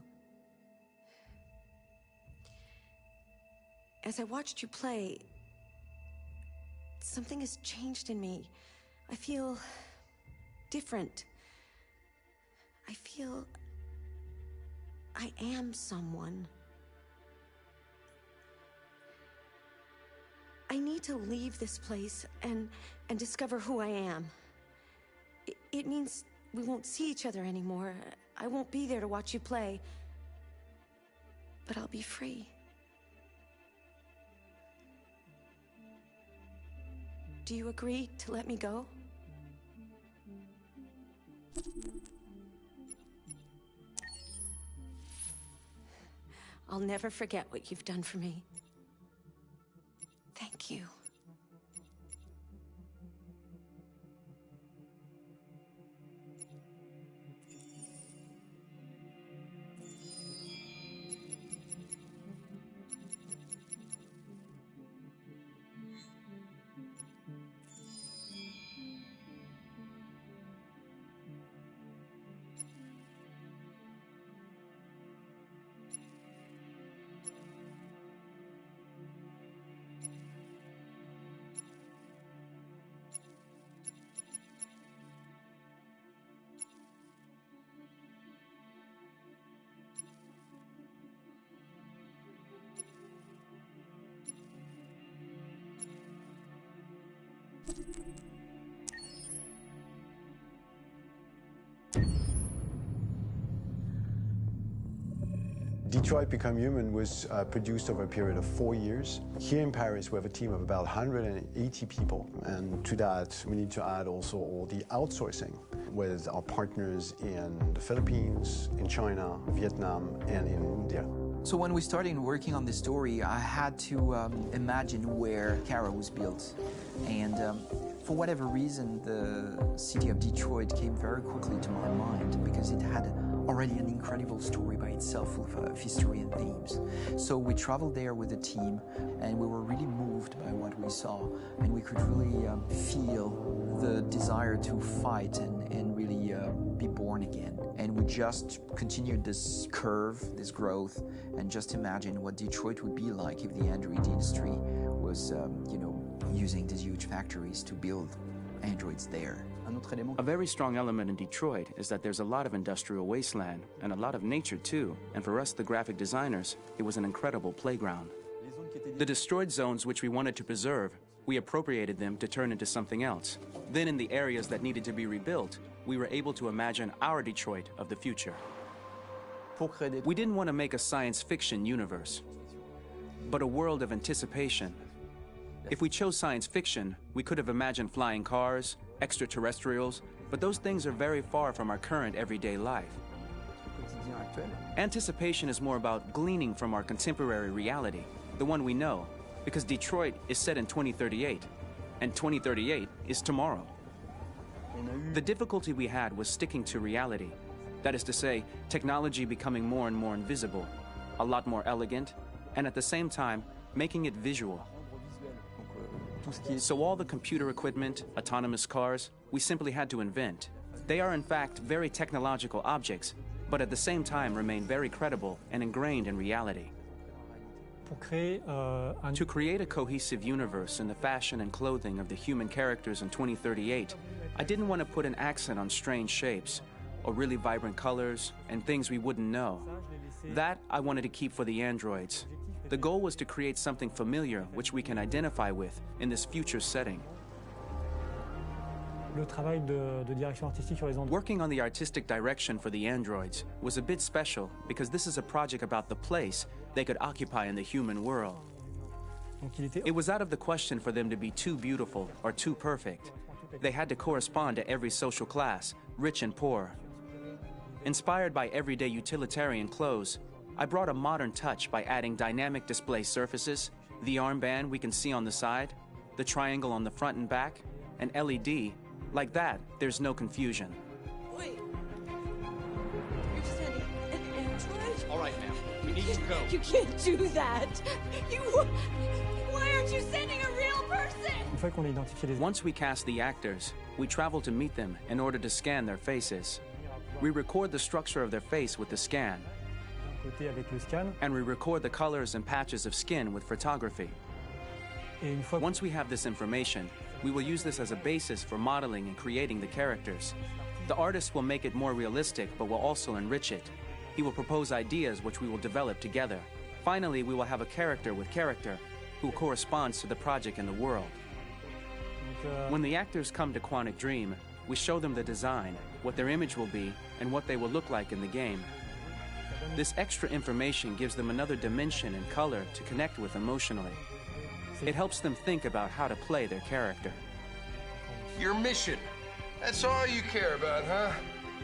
As I watched you play, something has changed in me. I feel different. I feel I am someone. I need to leave this place and discover who I am. It means we won't see each other anymore. I won't be there to watch you play. But I'll be free. Do you agree to let me go? I'll never forget what you've done for me. Thank you. Detroit Become Human was produced over a period of 4 years. Here in Paris, we have a team of about 180 people. And to that, we need to add also all the outsourcing with our partners in the Philippines, in China, Vietnam, and in India. So when we started working on the story, I had to imagine where Kara was built. And For whatever reason, the city of Detroit came very quickly to my mind because it had already an incredible story by itself of history and themes. So we traveled there with the team, and we were really moved by what we saw, and we could really feel the desire to fight and really be born again. And we just continued this curve, this growth, and just imagine what Detroit would be like if the android industry was, using these huge factories to build androids there. A very strong element in Detroit is that there's a lot of industrial wasteland and a lot of nature too, and for us, the graphic designers, it was an incredible playground. The destroyed zones which we wanted to preserve, we appropriated them to turn into something else. Then in the areas that needed to be rebuilt, we were able to imagine our Detroit of the future. We didn't want to make a science fiction universe, but a world of anticipation. If we chose science fiction, we could have imagined flying cars, extraterrestrials, but those things are very far from our current everyday life. Anticipation is more about gleaning from our contemporary reality, the one we know, because Detroit is set in 2038, and 2038 is tomorrow. The difficulty we had was sticking to reality. That is to say, technology becoming more and more invisible, a lot more elegant, and at the same time, making it visual. So all the computer equipment, autonomous cars, we simply had to invent. They are in fact very technological objects, but at the same time remain very credible and ingrained in reality. To create a cohesive universe in the fashion and clothing of the human characters in 2038, I didn't want to put an accent on strange shapes, or really vibrant colors, and things we wouldn't know. That I wanted to keep for the androids. The goal was to create something familiar which we can identify with in this future setting. Working on the artistic direction for the androids was a bit special because this is a project about the place they could occupy in the human world. It was out of the question for them to be too beautiful or too perfect. They had to correspond to every social class, rich and poor. Inspired by everyday utilitarian clothes, I brought a modern touch by adding dynamic display surfaces, the armband we can see on the side, the triangle on the front and back, an LED. Like that, there's no confusion. Wait. You're sending an android? All right, ma'am. We need to go. You can't do that. Why aren't you sending a real person? Once we cast the actors, we travel to meet them in order to scan their faces. We record the structure of their face with the scan. And we record the colors and patches of skin with photography. Once we have this information, we will use this as a basis for modeling and creating the characters. The artist will make it more realistic, but will also enrich it. He will propose ideas which we will develop together. Finally, we will have a character with character who corresponds to the project and the world. When the actors come to Quantic Dream, we show them the design, what their image will be, and what they will look like in the game. This extra information gives them another dimension and color to connect with emotionally. It helps them think about how to play their character. Your mission. That's all you care about, huh?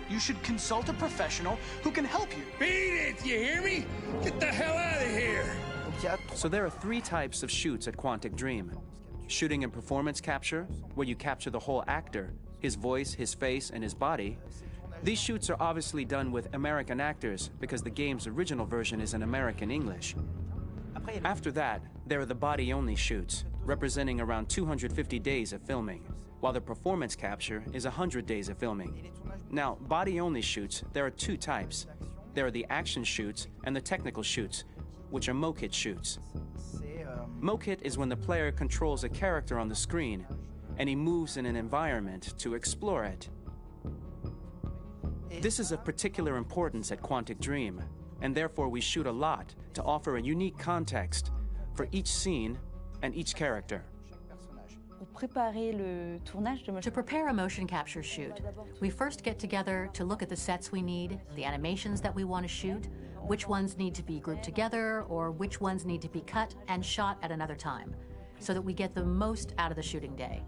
You should consult a professional who can help you. Beat it, you hear me? Get the hell out of here! So there are 3 types of shoots at Quantic Dream. Shooting and performance capture, where you capture the whole actor, his voice, his face, and his body. These shoots are obviously done with American actors because the game's original version is in American English. After that, there are the body-only shoots, representing around 250 days of filming, while the performance capture is 100 days of filming. Now, body-only shoots, there are 2 types. There are the action shoots and the technical shoots, which are mokit shoots. Mokit is when the player controls a character on the screen, and he moves in an environment to explore it. This is of particular importance at Quantic Dream, and therefore we shoot a lot to offer a unique context for each scene and each character. To prepare a motion capture shoot, we first get together to look at the sets we need, the animations that we want to shoot, which ones need to be grouped together, or which ones need to be cut and shot at another time, so that we get the most out of the shooting day.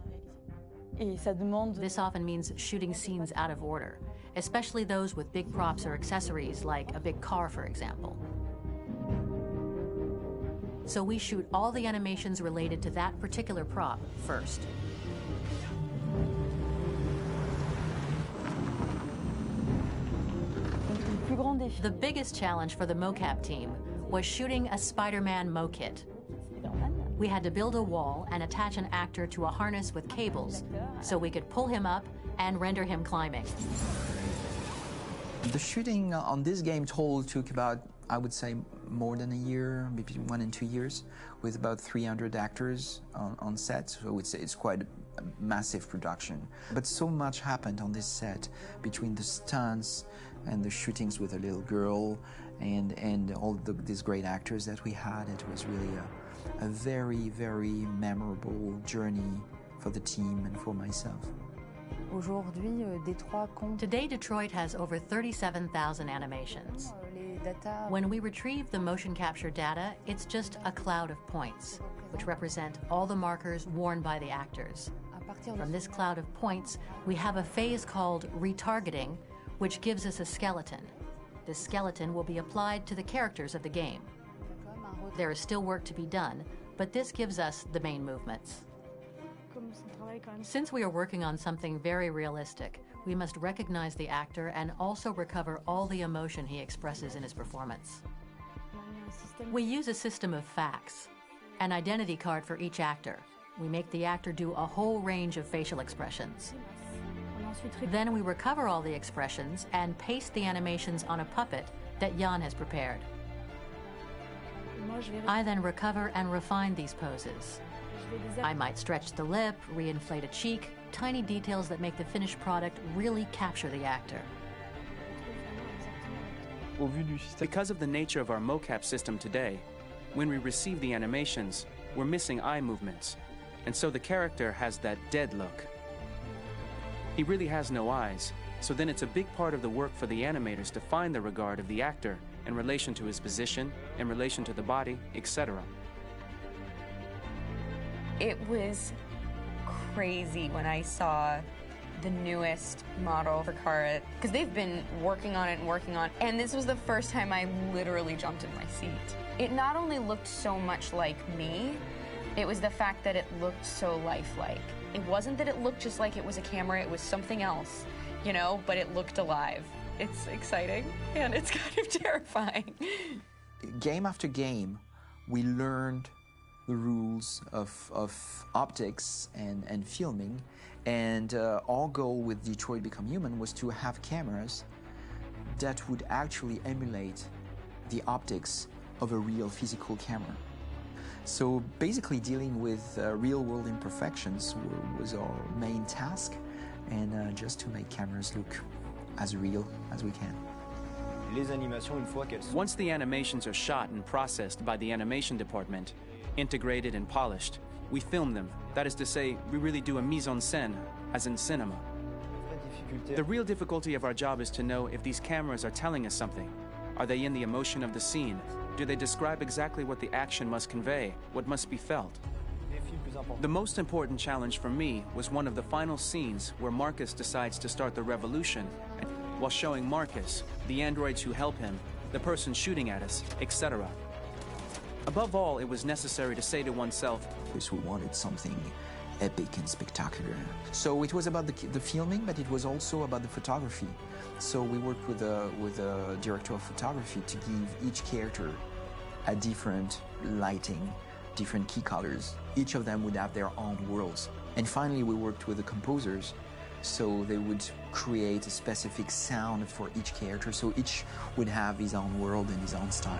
This often means shooting scenes out of order, especially those with big props or accessories, like a big car, for example. So we shoot all the animations related to that particular prop first. The biggest challenge for the mocap team was shooting a Spider-Man mo-kit. We had to build a wall and attach an actor to a harness with cables so we could pull him up and render him climbing. The shooting on this game total took about, I would say, more than a year, maybe 1 and 2 years, with about 300 actors on set. So I would say it's quite a massive production. But so much happened on this set between the stunts and the shootings with a little girl and all these great actors that we had. It was really a very, very memorable journey for the team and for myself. Today, Detroit has over 37,000 animations. When we retrieve the motion capture data, it's just a cloud of points, which represent all the markers worn by the actors. From this cloud of points, we have a phase called retargeting, which gives us a skeleton. This skeleton will be applied to the characters of the game. There is still work to be done, but this gives us the main movements. Since we are working on something very realistic, we must recognize the actor and also recover all the emotion he expresses in his performance. We use a system of facts, an identity card for each actor. We make the actor do a whole range of facial expressions. Then we recover all the expressions and paste the animations on a puppet that Jan has prepared. I then recover and refine these poses. I might stretch the lip, reinflate a cheek, tiny details that make the finished product really capture the actor. Because of the nature of our mocap system today, when we receive the animations, we're missing eye movements, and so the character has that dead look. He really has no eyes, so then it's a big part of the work for the animators to find the regard of the actor in relation to his position, in relation to the body, etc. It was crazy when I saw the newest model for Kara, because they've been working on it, and this was the first time I literally jumped in my seat. It not only looked so much like me, it was the fact that it looked so lifelike. It wasn't that it looked just like it was a camera, it was something else, you know, but it looked alive. It's exciting, and it's kind of terrifying. Game after game, we learned the rules of optics and filming, and our goal with Detroit Become Human was to have cameras that would actually emulate the optics of a real physical camera. So basically dealing with real-world imperfections was our main task, and just to make cameras look as real as we can. Once the animations are shot and processed by the animation department, integrated and polished, we film them. That is to say, we really do a mise en scène, as in cinema. The real difficulty of our job is to know if these cameras are telling us something. Are they in the emotion of the scene? Do they describe exactly what the action must convey, what must be felt? The most important challenge for me was one of the final scenes where Marcus decides to start the revolution, while showing Marcus, the androids who help him, the person shooting at us, etc. Above all, it was necessary to say to oneself, we wanted something epic and spectacular. So it was about the filming, but it was also about the photography. So we worked with a director of photography to give each character a different lighting, different key colors. Each of them would have their own worlds. And finally, we worked with the composers, so they would create a specific sound for each character, so each would have his own world and his own style.